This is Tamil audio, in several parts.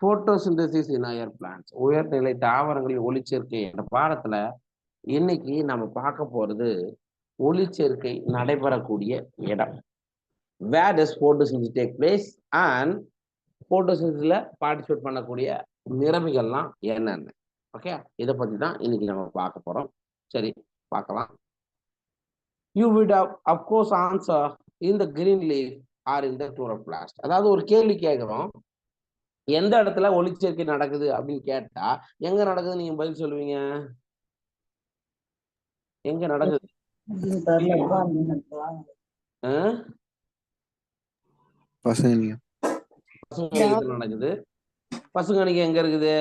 போட்டோசிந்தசிஸ் இன் ஹையர் பிளான்ட்ஸ், உயர்நிலை தாவரங்களில் ஒளிச்சேர்க்கை என்ற பாடத்துல இன்னைக்கு நம்ம பார்க்க போறது ஒளிச்சேர்க்கை நடைபெறக்கூடிய இடம். Where does photosynthesis take place and photosynthesisல பார்ட்டிசிபேட் பண்ணக்கூடிய நிறமிகள்லாம் என்னென்ன? ஓகே, இதை பத்தி தான் இன்னைக்கு நம்ம பார்க்க போறோம். சரி, பார்க்கலாம். You would have, of course, answer in the green leaf or in the chloroplast. அதாவது ஒரு கேள்வி கேட்கிறோம், எந்த இடத்துல ஒளிச்சேர்க்கை நடக்குது அப்படின்னு கேட்டா எங்க நடக்குது நீங்க பதில் சொல்லுவீங்க? எங்க நடக்குது? பசுங்கணிகை நடக்குது. பசுங்கணிகை எங்க இருக்குது?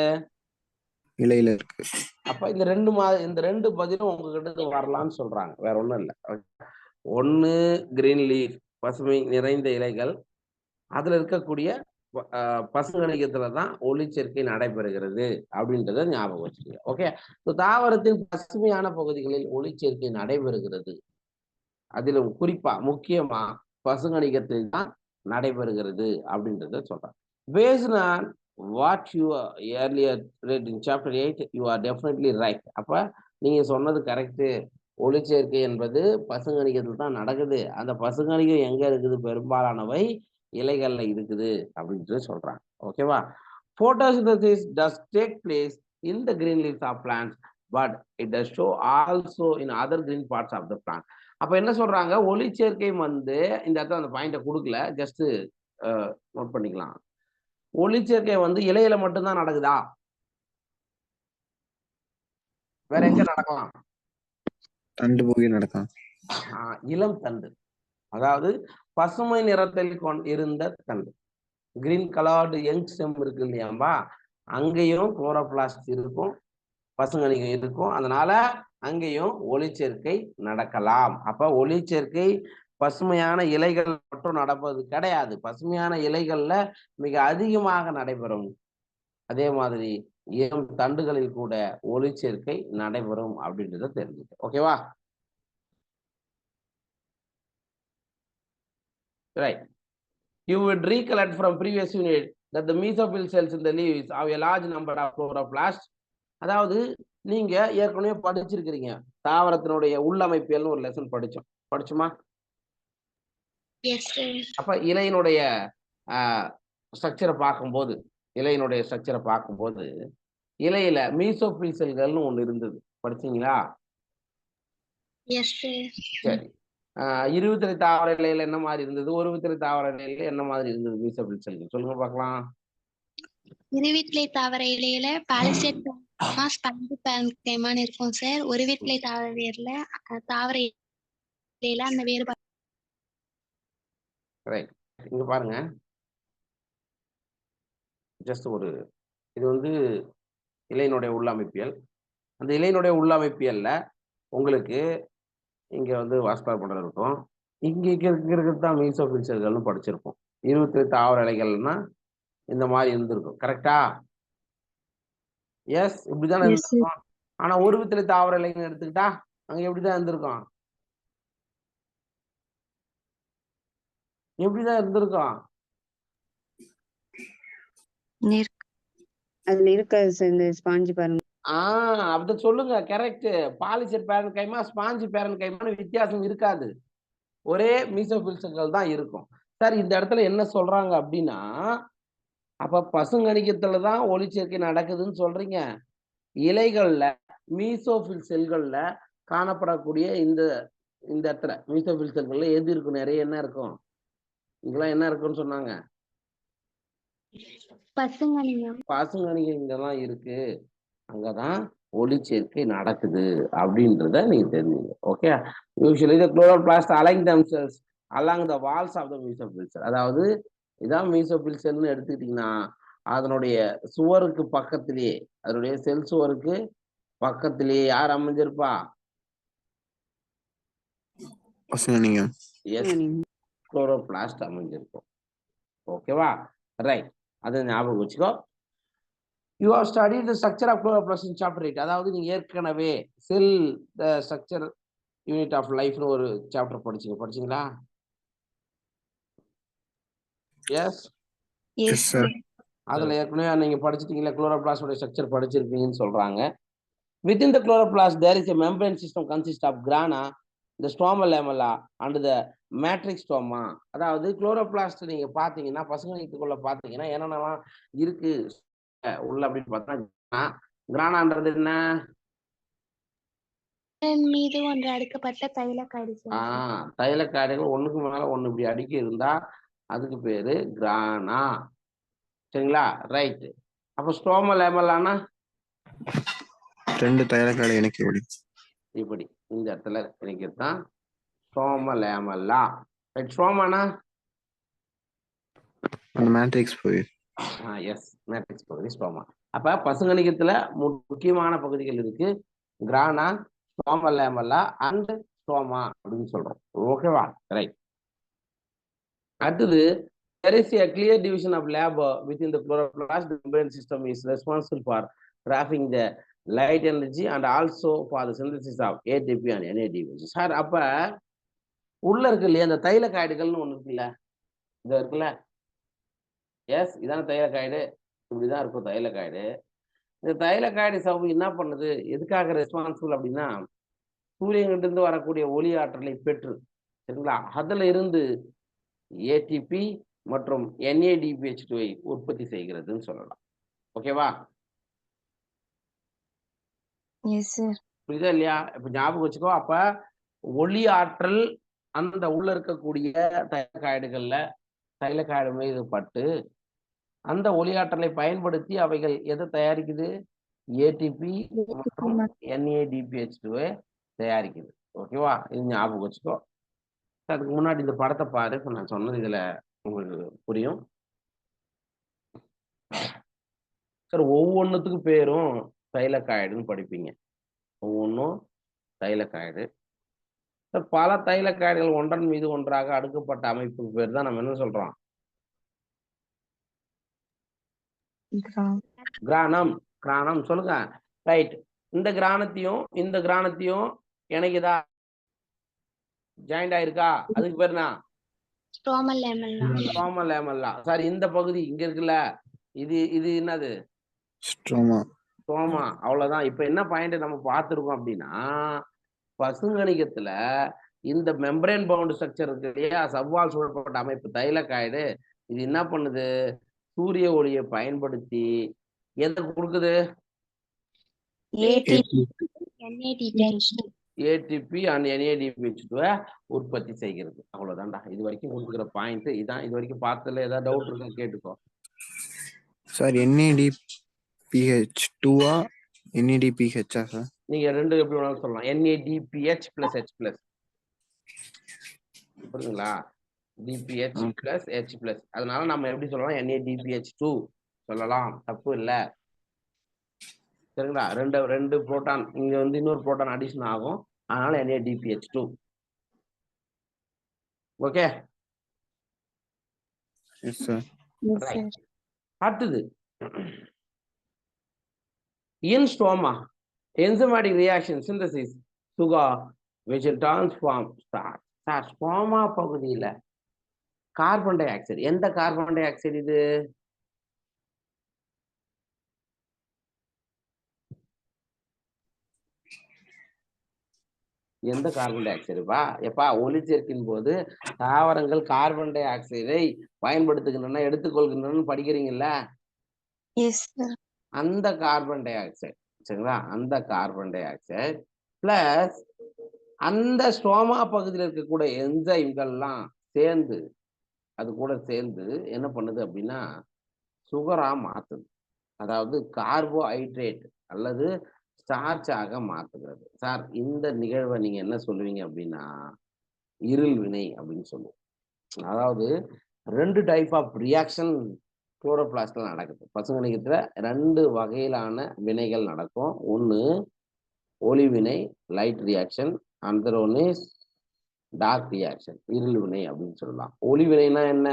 இலையில இருக்கு. அப்ப இந்த ரெண்டு பதிலும் உங்ககிட்ட வரலாம்னு சொல்றாங்க, வேற ஒண்ணும் இல்லை. ஒண்ணு கிரீன் லீஃப், பசுமை நிறைந்த இலைகள், அதுல இருக்கக்கூடிய பசுங்கணிகத்துலதான் ஒளிச்சேர்க்கை நடைபெறுகிறது அப்படின்றத ஞாபகம் வச்சுக்கோங்க. ஓகே, தாவரத்தின் பசுமையான பகுதிகளில் ஒளிச்சேர்க்கை நடைபெறுகிறது. அதிலும் குறிப்பா முக்கியமா பசுங்கணிகத்தில் தான் நடைபெறுகிறது அப்படின்றத சொல்றாங்க. Based on what you earlier read in chapter 8, you are definitely right. அப்ப நீங்க சொன்னது கரெக்ட். ஒளிச்சேர்க்கை என்பது பசுங்கணிகத்தில் தான் நடக்குது. அந்த பசுங்கணிகம் எங்க இருக்குது? பெரும்பாலானவை இலைகள்ல இருக்குது அப்படின்ட்டு சொல்றாங்க. ஓகேவா? Photosynthesis does take place in the green leaves of plants, but it does show also in other green parts of the plant. அப்ப என்ன சொல்றாங்க? ஒளிச்சேர்க்கை இந்த இடத்துல அந்த பாயிண்ட கொடுக்கல, ஜஸ்ட் நோட் பண்ணிக்கலாம். ஒளிச்சேர்க்கை இலையில மட்டும்தான் நடக்குதா? வேற எங்க நடக்கலாம்? தண்டு போய் நடக்கலாம். இளம் தண்டு, அதாவது பசுமை நிறத்தில் இருந்த தண்டு, கிரீன் கலர்டு யங் ஸ்டெம் இருக்கு இல்லையாம்பா, அங்கேயும் குளோரோபிளாஸ்ட் இருக்கும், பசுங்கணிகம் இருக்கும். அதனால அங்கேயும் ஒளிச்சேர்க்கை நடக்கலாம். அப்ப ஒளிச்சேர்க்கை பசுமையான இலைகள் மட்டும் நடப்பது கிடையாது, பசுமையான இலைகள்ல மிக அதிகமாக நடைபெறும். அதே மாதிரி இளம் தண்டுகளில் கூட ஒளிச்சேர்க்கை நடைபெறும் அப்படின்றத தெரிஞ்சுக்க. ஓகேவா? Right. You would recollect from previous unit that the mesophyll cells in the leaves have a large number of chloroplasts. அதாவது நீங்க ஏற்கனவே படிச்சிருக்கிறீங்க, தாவரத்தினுடைய உள்ளமைப்பியல்னு ஒரு லெசன் படிச்சுமா? அப்ப இலையினுடைய ஸ்ட்ரக்சரை பார்க்கும்போது இலையில மீசோபில் செல்கள்னு ஒண்ணு இருந்தது, படிச்சீங்களா? சரி, இருவித்திரை தாவர இலையில என்ன மாதிரி இருந்தது? ஒருவித்திரை தாவர இலையில என்ன மாதிரி இருந்தது மீசோபில் செல்கள்? சொல்லுங்க பார்க்கலாம். இருவித்திலை தாவர இலையில பாலிசேட் இருக்கும் சார். ஒரு வீட்டிலை தாவர இலையில அந்த வேறுபாடு. இங்க பாருங்க, ஜஸ்ட் இது இலையினுடைய உள்ளமைப்பியல். அந்த இலையினுடைய உள்ளமைப்பியல்ல உங்களுக்கு இங்க வாஸ்குலர் பண்டல் இருக்கும், இங்க இருக்கிறது தான் மீசோபில் செல்கள்னு படிச்சிருப்போம். 28 தாவர இலைகள்னா இந்த மாதிரி இருந்திருக்கும், கரெக்டா? எஸ், இப்படிதானே இருந்திருக்கும். ஆனா ஒரு வித்திலை தாவர இலைன்னு எடுத்துக்கிட்டா அங்க எப்படிதான் இருந்திருக்கும்? அதுல இருக்க ஸ்பாஞ்சி பாருங்க. அப்படி சொல்லுங்க, கரெக்ட். பாலிசெட் பேரன் கைமா, ஸ்பாஞ்சி பேரன் கைமான வித்தியாசம் இருக்காது, ஒரே மீசோபில் செல்கள் தான் இருக்கும். சார், இந்த இடத்துல என்ன சொல்றாங்க அப்படின்னா, அப்ப பசுங்கணிகத்துலதான் ஒளிச்சேர்க்கை நடக்குதுன்னு சொல்றீங்க. இலைகள்ல மீசோபில் செல்கள்ல காணப்படக்கூடிய இந்த இடத்துல மீசோபில் செல்கள்ல எது இருக்கும்? நிறைய என்ன இருக்கும்? இதெல்லாம் என்ன இருக்குன்னு சொன்னாங்க? பசுங்கணிகம் இங்கதான் இருக்கு, அங்கதான் ஒளிச்சேர்க்கை நடக்குது அப்படின்றத நீங்க தெரிஞ்சுங்க. Okay, usually the chloroplasts align themselves along the walls of the mesophyll cell. அதாவது இதான் மீசோபில் செல்னு எடுத்துக்கிட்டீங்கன்னா அதனுடைய சுவருக்கு பக்கத்திலேயே, அதனுடைய செல் சுவருக்கு பக்கத்திலேயே யார் அமைஞ்சிருப்பா? குளோரோபிளாஸ்ட் அமைஞ்சிருக்கும். ஓகேவா? ரைட், அதை ஞாபகம் வச்சுக்கோ. You have studied the structure of chloroplast in chapter 8. அதாவது நீங்க ஏற்கனவே செல் த ஸ்ட்ரக்சர் யூனிட் ஆஃப் லைஃப்னு ஒரு சாப்டர் படிச்சீங்களா? எஸ், அதுல ஏற்கனவே நீங்க படிச்சிட்டீங்களா, குளோரோபிளாஸ்டோட ஸ்ட்ரக்சர் படிச்சிருப்பீங்கன்னு சொல்றாங்க. Within the chloroplast, there is a membrane system consists of grana, the stromal lamella, and the matrix stroma. அதாவது குளோரோபிளாஸ்ட் நீங்க பாத்தீங்கன்னா பசங்களுக்குள்ள பாத்தீங்கன்னா என்னென்னலாம் இருக்கு உள்ள அப்படின்னு பார்த்தா, கிரானான்றது என்ன? மீது ஒன்று அடுக்கப்பட்ட தைலக்காய்டு சார். தைலக்காய்டுகள் ஒண்ணுக்கு மேல ஒண்ணு இப்படி அடுக்கி இருந்தா அதுக்கு பேரு கிரானா. சரிங்களா? ரைட். அப்ப ஸ்ட்ரோமா லேமல்லானா 2 தைலக்காய்டு இணைக்கபடி இப்படி இந்த இடத்துல இணைக்கிறது தான் ஸ்ட்ரோமா லேமல்லா. ரைட். ஸ்ட்ரோமானா அந்த மேட்ரிக்ஸ் போய் எஸ், மேட்ரிக்ஸ் பகுதி ஸ்ட்ரோமா. அப்ப பசுங்கணிகத்துல முக்கியமான பகுதிகள் இருக்கு, கிரானா, ஸ்ட்ரோமா லேமல்லா அண்ட் ஸ்ட்ரோமா அப்படின்னு சொல்றோம். ஓகேவா? ரைட். அடுத்தது, there is a clear division of labor within the chloroplast. The membrane system is responsible for trapping the light energy and also for the synthesis of ATP and NADP. Sir, அப்ப உள்ள இருக்கு இல்லையா அந்த தைலக்காய்டுகள்னு ஒண்ணு இருக்குல்ல, இது இருக்குல்ல, எஸ், இதான தைலக்காய்டு. இப்படிதான் இருக்கும் தைலக்காய்டு. இந்த தைலக்காய்டு சவ்வு என்ன பண்ணுது, எதுக்காக ரெஸ்பான்சிபிள் அப்படின்னா, சூரியன்கிட்ட இருந்து வரக்கூடிய ஒளி ஆற்றலை பெற்று, சரிங்களா, அதுல இருந்து ஏடிபி மற்றும் NADPH2 உற்பத்தி செய்கிறதுன்னு சொல்லலாம். ஓகேவா? புரியுதா இல்லையா? இப்ப ஞாபகம் வச்சுக்கோ. அப்ப ஒளி ஆற்றல் அந்த உள்ள இருக்கக்கூடிய தைலக்காய்டுகள்ல தைலக்காய்டு மீது பட்டு அந்த ஒளி ஆற்றலை பயன்படுத்தி அவைகள் எதை தயாரிக்குது? ஏடிபி மற்றும் NADPH2 தயாரிக்குது. ஓகேவா? இது ஞாபகம் வச்சுக்கோ. அதுக்கு முன்னாடி இந்த படத்தை பாரு. இப்ப நான் சொன்னது இதுல உங்களுக்கு புரியும் சார். ஒவ்வொன்றுத்துக்கு பேரும் தைலக்காய்டுன்னு படிப்பீங்க. ஒவ்வொன்றும் தைலக்காய்டு. பல தைலக்காய்டுகள் ஒன்றன் மீது ஒன்றாக அடுக்கப்பட்ட அமைப்புக்கு பேர் தான் நம்ம என்ன சொல்றோம்? கிரானம். கிரானம் சொல்லுங்க. ரைட். இந்த கிரானத்தையும் எனக்குதா ஜாயிண்ட் ஆயிருக்கா? அதுக்கு பேர் என்ன? ஸ்ட்ரோமல் லேமல்லா. ஸ்ட்ரோமல் லேமல்லா. சார், இந்த பகுதி இங்க இருக்குல்ல, இது என்னது? ஸ்ட்ரோமா. ஸ்ட்ரோமா. அவ்வளவுதான். இப்ப என்ன பாயிண்ட் நம்ம பார்த்திருக்கோம் அப்படின்னா, பசுங்கணிகத்துல இந்த மெம்பரேன் பவுண்ட் ஸ்ட்ரக்சர் இருக்கு இல்லையா, சவ்வால் சூழப்பட்ட அமைப்பு தைலக்காய்டு, இது என்ன பண்ணுது? சூரிய ஒளியை பயன்படுத்தி எதை கொடுக்குது? ஏடிபி அண்ட் NADPH2 உற்பத்தி செய்கிறது. அவ்வளவுதான்டா. இது வரைக்கும் கொடுக்குற பாயிண்ட் இதான். இது வரைக்கும் பார்த்ததுல ஏதாவது டவுட் இருக்கா கேட்டுக்கோ சார். NADPH2 NADPH sir? நீங்க ரெண்டு எப்படி வேணாலும் சொல்லலாம். NADPH + H+. புரியுதுங்களா? DPH + H+. அதனால நம்ம எப்படி சொல்லலாம்? NADPH2 சொல்லலாம். தப்பு இல்ல. சரிங்களா? ரெண்டு புரோட்டான் இங்க வந்து இன்னொரு புரோட்டான் அடிஷன் ஆகும். அதனால NADPH2. ஓகே. Yes sir. அடுத்தது, in stroma, enzymatic reaction synthesis sugar which transform starch. Stroma பகுதியில கார்பன் டை ஆக்சைடு. எந்த கார்பன் டை ஆக்சைடு இது? எந்த கார்பன் டை ஆக்சைடுப்பா? எப்பா, ஒளிச்சேர்க்கின் போது தாவரங்கள் கார்பன் டை ஆக்சைடை பயன்படுத்துகின்றன, எடுத்துக்கொள்கின்றன படிக்கிறீங்கல்ல, அந்த கார்பன் டை ஆக்சைடு. சரிங்களா? அந்த கார்பன் டை ஆக்சைடு பிளஸ் அந்த ஸ்ட்ரோமா பகுதியில் இருக்கக்கூடிய என்சைம்கள்லாம் சேர்ந்து அது கூட சேர்ந்து என்ன பண்ணுது அப்படின்னா சுகரா மாத்துது. அதாவது கார்போஹைட்ரேட் அல்லது ஸ்டார்ச்சாக மாத்துகிறது. சார், இந்த நிகழ்வை நீங்க என்ன சொல்லுவீங்க அப்படின்னா இருள் வினை அப்படின்னு சொல்லுவோம். அதாவது 2 டைப் ஆஃப் ரியாக்ஷன் குளோரோபிளாஸ்ட்ல நடக்குது. பசுங்கணிகத்துல 2 வகையிலான வினைகள் நடக்கும். ஒன்று ஒளி வினை, light reaction. Another one is dark reaction, இருள் வினை அப்படின்னு சொல்லலாம். ஒளி வினைனா என்ன?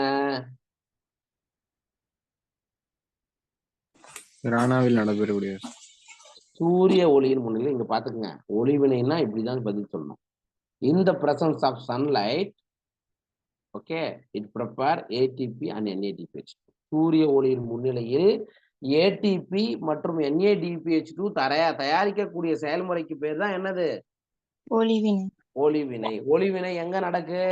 ராணாவில் நடைபெறக்கூடிய சூரிய ஒளியின் முன்னிலையில். இங்க பாத்துக்கங்க, ஒளி வினைனா இப்படிதான் பதில் சொல்லணும். In the presence of sunlight, okay, it prepare ATP and NADPH. சூரிய ஒளியின் முன்னிலையில் ஏடிபி மற்றும் NADPH2 தயாரிக்கக்கூடிய செயல்முறைக்கு பேர் தான் என்னது? ஒளிவினை. ஒளிவினை. ஒளிவினை எங்க நடக்கு?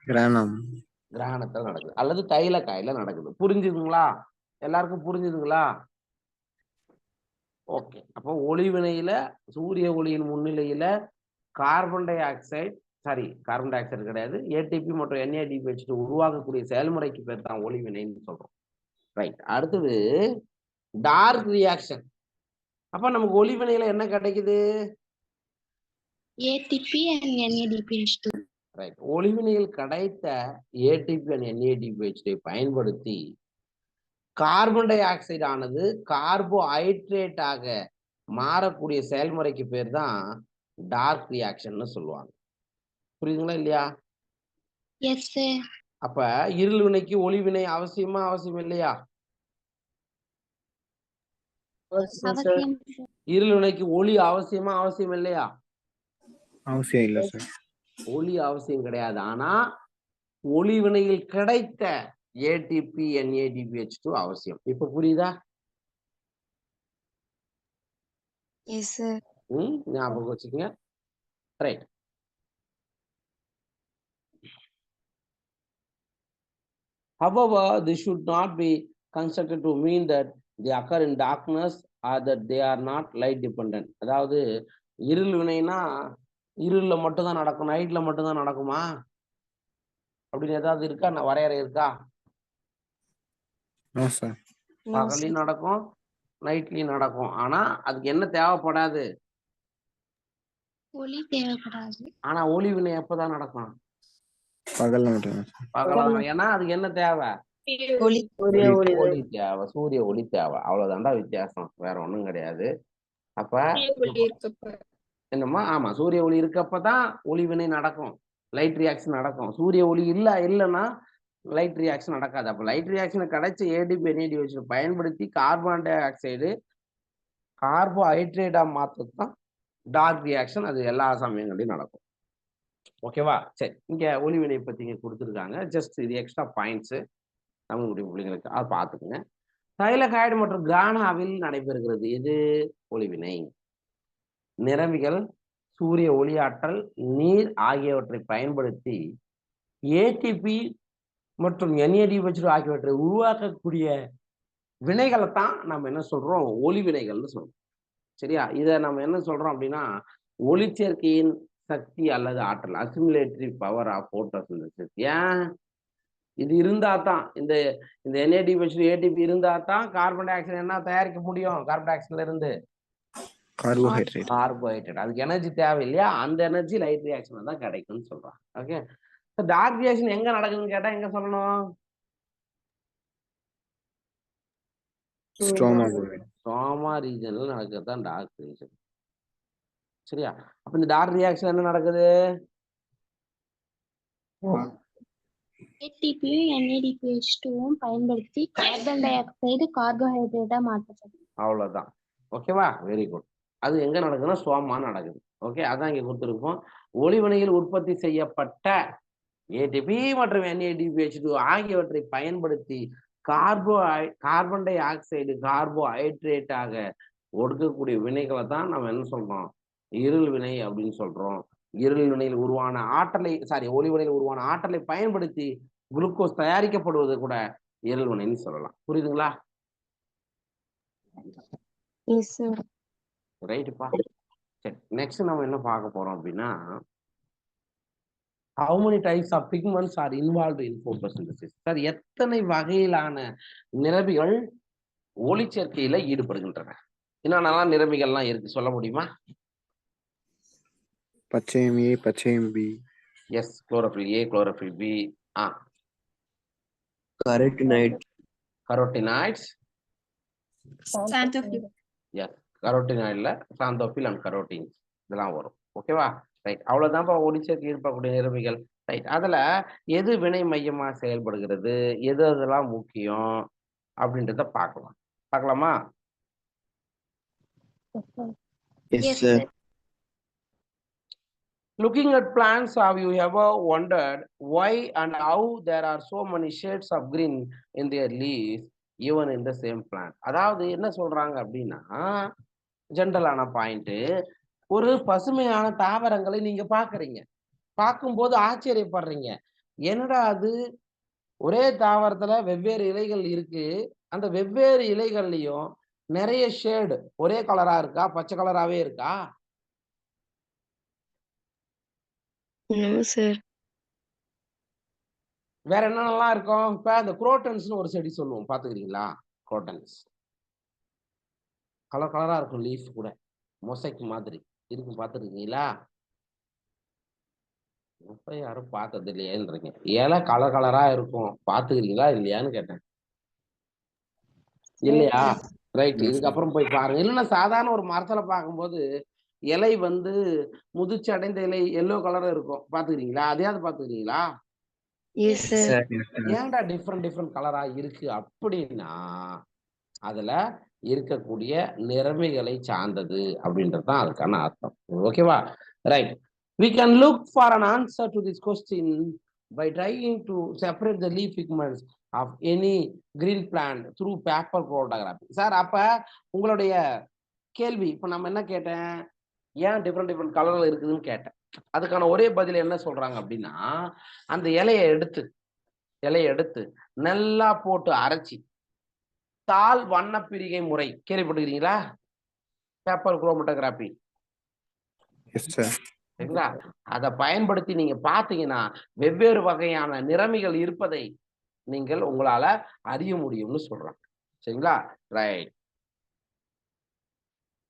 கிரகணத்துல நடக்குது அல்லது தைல காயில நடக்குது. புரிஞ்சுதுங்களா? எல்லாருக்கும் புரிஞ்சுதுங்களா? ஓகே. அப்போ ஒளிவினையில சூரிய ஒளியின் முன்னிலையில கார்பன் டை ஆக்சைடு கிடையாது, ஏடிபி மற்றும் NADPH2 உருவாக்கக்கூடிய செயல்முறைக்கு பேர் தான் ஒளிவினைன்னு சொல்றோம். ரைட். அடுத்தது டார்க் ரியாக்ஷன். அப்ப நமக்கு ஒளிவினையில என்ன கிடைக்குது? ATP and NADPH2. ரைட். ஒளிவினையில் கிடைத்த ஏடிபி and NADPH2 பயன்படுத்தி கார்பன் டை ஆக்சைடு ஆனது கார்போஹைட்ரேட்டாக மாறக்கூடிய செயல்முறைக்கு பேர் தான் டார்க் ரியாக்ஷன் சொல்லுவாங்க. புரியுதுங்களா இல்லையா? Yes sir. அப்ப இருள் வினைக்கு ஒளிவினை அவசியமா அவசியம் இல்லையா? அவசியம். இருள் வினைக்கு ஒளி அவசியமா அவசியம் இல்லையா? அவசியம் இல்ல சார். ஒளி அவசியம் கிடையாது. ஆனா ஒளிவினையில் கிடைத்த ஏடிபி NADPH2 அவசியம். இப்ப புரியுதா? Yes sir. ஞாபகம் வச்சுக்கங்க. Right. However, this should not be constructed to mean that they occur in darkness or that they are not light dependent. அதாவது இருள் வினைனா இருள்ல மட்டும் தான் நடக்கும், நைட்ல மட்டும் தான் நடக்குமா அப்படின்னு ஏதாவது இருக்கா? வரையறை இருக்கா? பகலையும் நடக்கும், நைட்லயும் நடக்கும். ஆனா அதுக்கு என்ன தேவைப்படாது? ஒளி தேவைப்படாது. ஆனா ஒளி வினை எப்பதான் நடக்கும்? பகல்ல மட்டும். பகலாம். ஏன்னா அதுக்கு என்ன தேவை? ஒளி. ஒளி தேவை, சூரிய ஒளி தேவை. அவ்வளவுதான்டா வித்தியாசம், வேற ஒண்ணும் கிடையாது. அப்ப என்னமா? ஆமா, சூரிய ஒளி இருக்கப்பதான் ஒளி வினை நடக்கும், லைட் ரியாக்ஷன் நடக்கும். சூரிய ஒளி இல்லைன்னா லைட் ரியாக்ஷன் நடக்காது. அப்ப லைட் ரியாக்ஷன் கிடைச்ச ஏடிபி NADPH பயன்படுத்தி கார்பன் டை ஆக்சைடு கார்போஹைட்ரேட்டா மாற்றத்தான் டார்க் ரியாக்ஷன். அது எல்லா சமயங்களையும் நடக்கும். ஓகேவா? சரி, இங்க ஒளிவினை பத்தி இங்க கொடுத்துருக்காங்க. ஜஸ்ட் இது எக்ஸ்ட்ரா பாயிண்ட்ஸ் தமிழ் பிள்ளைங்களுக்கு அதை பார்த்துக்குங்க. தைலகாய்டு மற்றும் கிரானாவில் நடைபெறுகிறது எது? ஒளிவினை. நிறமிகள் சூரிய ஒளியாற்றல், நீர் ஆகியவற்றை பயன்படுத்தி ஏடிபி மற்றும் NADPH ஆகியவற்றை உருவாக்கக்கூடிய வினைகளை தான் நம்ம என்ன சொல்றோம்? ஒளிவினைகள்னு சொல்றோம். சரியா? இதை நம்ம என்ன சொல்றோம் அப்படின்னா ஒளிச்சேர்க்கையின் சக்தி அல்லது ஆற்றல், அசிமுலேட்டரி பவர் ஆஃப் போட்டோசிந்தசிஸ். ஏன்? இது இருந்தா தான் இந்த NADPH ATP இருந்தா தான் கார்பன் டை ஆக்சைடு என்ன தயாரிக்க முடியும்? கார்பன் டை ஆக்சைடுல இருந்து கார்போஹைட்ரேட். அதுக்கு எனர்ஜி தேவை இல்லையா? அந்த எனர்ஜி லைட் ரியாக்ஷன் தான் கிடைக்கும்னு சொல்றாங்க. ஓகே. டார்க் ரியாக்ஷன் எங்க நடக்குதுன்னு கேட்டா எங்க சொல்லணும்? ஸ்ட்ரோமா ரீஜன்ல நடக்கிறது தான் டார்க் ரியாக்ஷன். சரியா? அப்ப இந்த டார்க் ரியாக்ஷன் என்ன நடக்குது? ஏடிபியும் NADPH2வும் பயன்படுத்தி கார்பன் டை ஆக்சைடு கார்போஹைட்ரேட்டா மாற்றப்படும். அவ்வளவுதான். ஓகேவா? Very good. அது எங்க நடக்குதுன்னா ஸ்ட்ரோமா நடக்குது. ஓகே, அதான் இங்க கொடுத்துருக்கோம். ஒளிவினையில் உற்பத்தி செய்யப்பட்ட ஏடிபி மற்றும் NADPH2 ஆகியவற்றை பயன்படுத்தி கார்பன் டை ஆக்சைடு கார்போஹைட்ரேட்டாக ஒடுக்கக்கூடிய வினைகளை தான் நம்ம என்ன சொல்றோம்? இருள் வினை அப்படின்னு சொல்றோம். இருள் வினையில் உருவான ஆற்றலை ஒளிவினையில் உருவான ஆற்றலை பயன்படுத்தி குளுக்கோஸ் தயாரிக்கப்படுவது கூட இருள் வினைன்னு சொல்லலாம். புரியுதுங்களா? ரைட்டுப்பா. சரி, நெக்ஸ்ட் நம்ம என்ன பார்க்க போறோம் அப்படின்னா how many types of pigments are involved in photosynthesis? Sir, எத்தனை வகையிலான நிறமிகள் ஒளிச்சேர்க்கையில ஈடுபடுகின்றன? என்னென்னலாம் நிறமிகள்லாம் இருக்கு சொல்ல முடியுமா? பச்சையம் A, பச்சையம் B. Yes, chlorophyll A, chlorophyll B. Carotenoids. Yes, கரோட்டினாய்ட்ல சாந்தோஃபில் அண்ட் கரோட்டின்ஸ் இதெல்லாம் வரும். ஓகேவா? ரைட். அவ்வளவுதான்ப்பா ஒளிச்சேர்க்கை ஈடுபடக்கூடிய நிறமிகள். ரைட். அதுல எது வினை மையமா செயல்படுகிறது, எது அதெல்லாம் முக்கியம் அப்படின்றத பார்க்கலாமா? Looking at plants, have you ever wondered why and how there are so many shades of green in their leaves, even in the same plant? அதாவது என்ன சொல்றாங்க அப்படின்னா, ஜென்ரலான பாயிண்ட், ஒரு பசுமையான தாவரங்களை நீங்க பாக்குறீங்க, பார்க்கும்போது ஆச்சரியப்படுறீங்க, என்னடா அது ஒரே தாவரத்துல வெவ்வேறு இலைகள் இருக்கு, அந்த வெவ்வேறு இலைகள்லயும் நிறைய ஷேடு ஒரே கலரா இருக்கா, பச்சை கலராவே இருக்கா? No, sir. வேற என்னென்னலாம் இருக்கும்? இப்ப அந்த குரோட்டன்ஸ்னு ஒரு செடி சொல்லுவோம், பாத்துக்கிறீங்களா? குரோட்டன்ஸ் கலர் கலரா இருக்கும், லீஃப் கூட மொசைக் மாதிரி இருக்கும், பாத்துருக்கீங்களா? இப்ப யாரும் பார்த்தது இல்லையேன்றீங்க. இலை கலர் கலரா இருக்கும், பாத்துக்கிறீங்களா இல்லையான்னு கேட்டேன். இல்லையா? ரைட். Yes, sir. இதுக்கப்புறம் போய் பாருங்க. இல்லைன்னா சாதாரண ஒரு மரத்துல பார்க்கும்போது இலை வந்து முதிர்ச்சி அடைந்த இலை எல்லோ கலர் இருக்கும், பாத்துக்கிறீங்களா? அதையாவது பாத்துக்கிறீங்களா? Yes, sir. Yes, sir. ஏன்டா டிஃப்ரெண்ட் கலரா இருக்கு அப்படின்னா, அதுல இருக்கக்கூடிய நிறமிகளை சார்ந்தது அப்படின்றது தான் அதுக்கான அர்த்தம். ஓகேவா? Right. We can look for an answer to this question by trying to separate the leaf pigments of any green plant through paper chromatography. Sir, அப்ப உங்களுடைய கேள்வி இப்ப நம்ம என்ன கேட்டேன், ஏன் டிஃப்ரெண்ட் கலர்ல இருக்குதுன்னு கேட்டேன். அதுக்கான ஒரே பதில் என்ன சொல்றாங்க அப்படின்னா, அந்த இலையை எடுத்து நல்லா போட்டு அரைச்சி தாள் வண்ண பிரிகை முறை கேள்விப்பட்டிருக்கீங்களா? பேப்பர் குரோமட்டோகிராபி. Yes, sir. சரிங்களா? அதை பயன்படுத்தி நீங்க பாத்தீங்கன்னா வெவ்வேறு வகையான நிறமிகள் இருப்பதை நீங்கள் உங்களால அறிய முடியும்னு சொல்றாங்க. சரிங்களா? Right.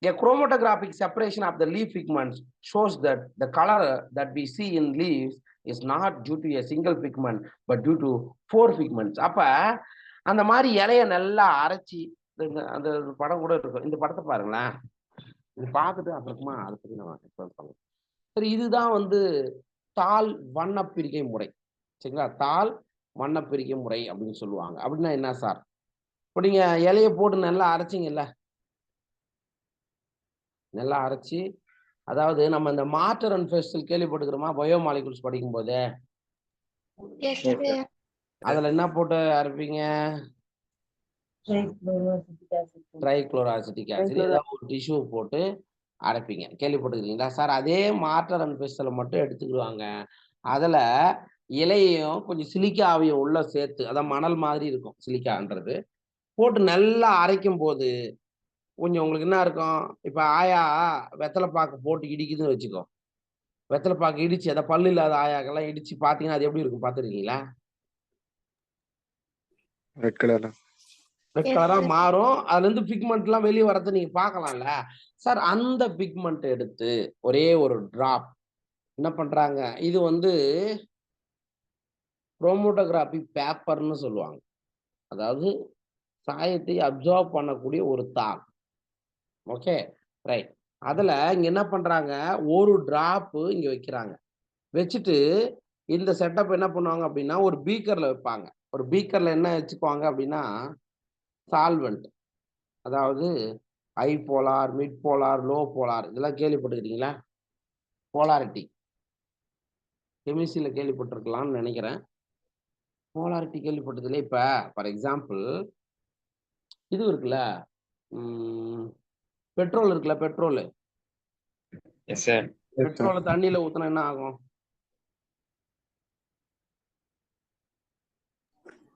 A chromatographic separation of the leaf pigments shows that the color that we see in leaves is not due to a single pigment but due to 4 pigments. அப்ப அந்த மாதிரி இலைய நல்லா அரைச்சி, அந்த படம் கூட இருக்கும், இந்த படத்தை பாருங்களேன், இது பார்த்துட்டு அப்புறமா அதை பத்தி நம்ம எக்ஸ்பிளைன் பண்ணலாம். சரி, இதுதான் வந்து தாள் வண்ணப்பிரிகை முறை. சரிங்களா? தாள் வண்ணப்பிரிகை முறை அப்படின்னு சொல்லுவாங்க. அப்படின்னா என்ன சார்? இப்போ நீங்க இலைய போட்டு நல்லா அரைச்சிங்கல்ல, நல்லா அரைச்சி, அதாவது நம்ம இந்த மார்டர் அண்ட் பெஸ்டில் கேள்விப்பட்டுக்கிறோமா பயோமாலிகுல்ஸ் படிக்கும் போது? அதுல என்ன போட்டு அரைப்பீங்க? ட்ரைக்ளோராசிட்டிக் ஆசிட், ஏதாவது ஒரு டிஷ்யூ போட்டு அரைப்பீங்க, கேள்விப்பட்டுக்கிறீங்களா சார்? அதே மார்டர் அண்ட் பெஸ்டில் மட்டும் எடுத்துக்கிடுவாங்க, அதுல இலையையும் கொஞ்சம் சிலிக்காவையும் உள்ள சேர்த்து, அதான் மணல் மாதிரி இருக்கும் சிலிக்கான்றது, போட்டு நல்லா அரைக்கும் போது கொஞ்சம் உங்களுக்கு என்ன இருக்கும், இப்ப ஆயா வெத்தலை பாக்கு போட்டு இடிக்குதுன்னு வச்சுக்கோ, வெத்தலை பாக்கு இடிச்சு அதை பல்லு இல்லாத ஆயாக்கெல்லாம் இடிச்சு பாத்தீங்கன்னா அது எப்படி இருக்கும் பாத்துருக்கீங்களா? Red color. ரெட் கலரா மாறும், அதுல இருந்து பிக்மெண்ட் எல்லாம் வெளியே வரது நீங்க பாக்கலாம்ல சார். அந்த பிக்மெண்ட் எடுத்து ஒரே ஒரு டிராப் என்ன பண்றாங்க, இது வந்து குரோமோட்டோகிராபி பேப்பர்னு சொல்லுவாங்க, அதாவது சாயத்தை அப்சர்வ் பண்ணக்கூடிய ஒரு தாள். Okay, right. அதுல இங்க என்ன பண்றாங்க, ஒரு டிராப் இங்க வைக்கிறாங்க, வச்சுட்டு இந்த செட்டப் என்ன பண்ணுவாங்க அப்படின்னா ஒரு பீக்கர்ல வைப்பாங்க. ஒரு பீக்கர்ல என்ன வச்சுக்குவாங்க அப்படின்னா சால்வெண்ட், அதாவது high polar, mid polar, low polar, இதெல்லாம் கேள்விப்பட்டிருக்கீங்களா? போலாரிட்டி கெமிஸ்ட்ரியில கேள்விப்பட்டிருக்கலாம்னு நினைக்கிறேன். போலாரிட்டி கேள்விப்பட்டதுல இப்ப ஃபார் எக்ஸாம்பிள் இது இருக்குல்ல, பெட்ரோல் இருக்குல்ல, பெட்ரோல். Yes, sir. பெட்ரோல தண்ணியில ஊத்துனா என்ன ஆகும்?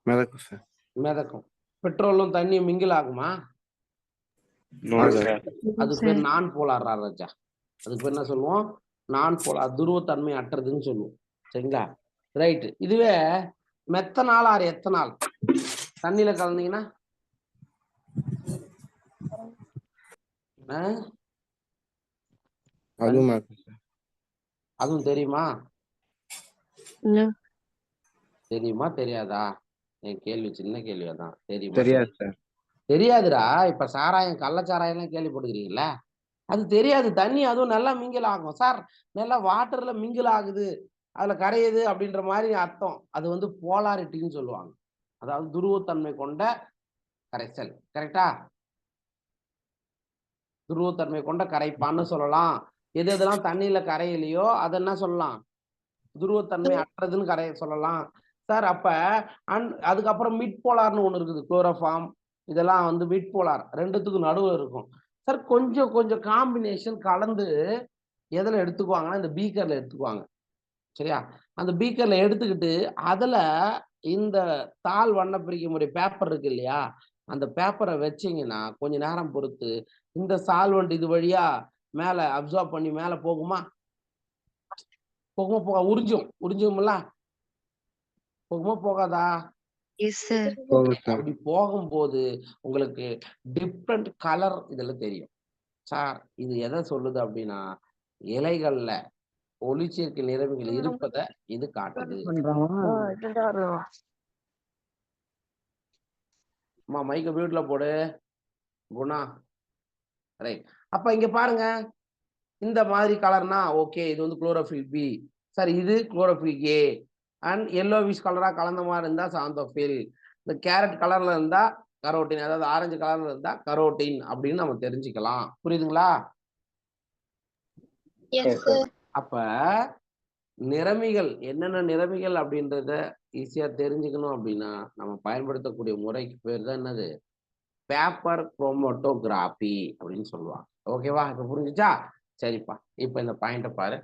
மிதக்கும் sir. மிதக்கும். பெட்ரோலும் தண்ணியும் மிங்கில் ஆகுமா? No, sir. அதுக்கு பேர் நான் போலார் ராஜா. அதுக்கு பேர் என்ன சொல்லுவோம்? நான் போலார், துருவத்தன்மை அற்றதுன்னு சொல்லுவோம். சரிங்களா? ரைட். இதுவே மெத்தனால் ஆர் எத்தனால் தண்ணியில கலந்தீங்கன்னா அதுவும் மிதக்கும் sir. அதுவும் தெரியுமா? No. தெரியுமா தெரியாதா? என் கேள்வி சின்ன கேள்விதான். தெரியுமா? தெரியாது sir. தெரியாதுடா. இப்ப சாராயம், கள்ளச்சாராயம் எல்லாம் கேள்விப்படுகிறீங்களா? அது தெரியாது. தண்ணி அதுவும் நல்லா மிங்கில் ஆகும் சார், நல்லா வாட்டர்ல மிங்கில் ஆகுது, அதுல கரையுது அப்படின்ற மாதிரி அர்த்தம். அது வந்து போலாரிட்டின்னு சொல்லுவாங்க, அதாவது துருவத்தன்மை கொண்ட கரைசல். கரெக்டா? துருவத்தன்மை கொண்ட கரைப்பான்னு சொல்லலாம், எது எதெல்லாம் தண்ணியில கரையிலையோ அதை என்ன சொல்லலாம், துருவத்தன்மை அற்றதுன்னு கரைய சொல்லலாம் சார். அப்ப அதுக்கப்புறம் மிட் போலார்னு ஒண்ணு இருக்குது, குளோரோஃபார்ம். இதெல்லாம் வந்து மிட் போலார், ரெண்டுத்துக்கும் நடுவில் இருக்கும் சார். கொஞ்சம் கொஞ்சம் காம்பினேஷன் கலந்து எதுல எடுத்துக்குவாங்கன்னா இந்த பீக்கர்ல எடுத்துக்குவாங்க. சரியா? அந்த பீக்கர்ல எடுத்துக்கிட்டு அதுல இந்த தாள் வண்ண பிரிக்க முடிய பேப்பர் இருக்கு இல்லையா, அந்த பேப்பரை வச்சீங்கன்னா கொஞ்ச நேரம் பொறுத்து இந்த சால்வெண்ட் இது வழியா மேல அப்சார்ப் பண்ணி மேல போகுமா? போகுமா? உறிஞ்சும்ல? போகுமா போகாதா? Yes sir. அப்படி போகும்போது உங்களுக்கு டிஃப்ரெண்ட் கலர் இதுல தெரியும் சார். இது எதை சொல்லுது அப்படின்னா, இலைகள்ல ஒளிச்சேர்க்கை நிறமிகள் இருப்பதை இது காட்டுது. மைக்க மியூட்ல போடு குணா. ரைட். அப்ப இங்க பாருங்க, இந்த மாதிரி கலர்னா ஓகே, இது வந்து குளோரோஃபில் பி சார். இது குளோரோஃபில் ஏ அண்ட் எல்லோவிஷ் கலரா கலந்த மாதிரி இருந்தா சாந்தோஃபில். இந்த கேரட் கலர்ல இருந்தா கரோட்டின், அதாவது ஆரஞ்சு கலர்ல இருந்தா கரோட்டின் அப்படின்னு நம்ம தெரிஞ்சுக்கலாம். புரியுதுங்களா? அப்ப நிறமிகள் என்னென்ன நிறமிகள் அப்படின்றத ஈஸியா தெரிஞ்சுக்கணும் அப்படின்னா நம்ம பயன்படுத்தக்கூடிய முறைக்கு பேர் தான் என்னது, பேப்பர் குரோமோட்டோகிராபி அப்படின்னு சொல்லுவாங்க. ஓகேவா? இப்ப புரிஞ்சுச்சா? சரிப்பா, இப்ப இந்த பாயிண்ட பாரு.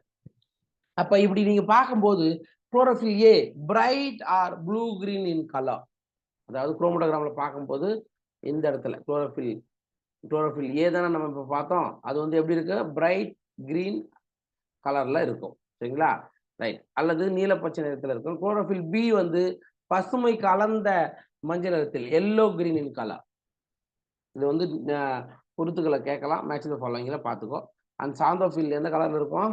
அப்ப இப்படி நீங்க பார்க்கும்போது chlorophyll A bright are blue green in colour. அதாவது குரோமோட்டோகிராம்ல பார்க்கும்போது இந்த இடத்துல குளோரோஃபில் ஏ தானே நம்ம இப்ப பார்த்தோம். அது வந்து எப்படி இருக்கு, பிரைட் கிரீன் கலர்ல இருக்கும். சரிங்களா? ரைட். அல்லது நீல பச்சை நிறத்துல இருக்கும். குளோரோஃபில் பி வந்து பசுமை கலந்த மஞ்சள் நிறத்தில், எல்லோ கிரீன் இன் கலர். இது வந்து பொறுத்துக்களை கேட்கலாம், மேட்ச் தி ஃபாலோயிங்ல பார்த்துக்கோ. அண்ட் சாந்தோஃபில் எந்த கலர்ல இருக்கும்,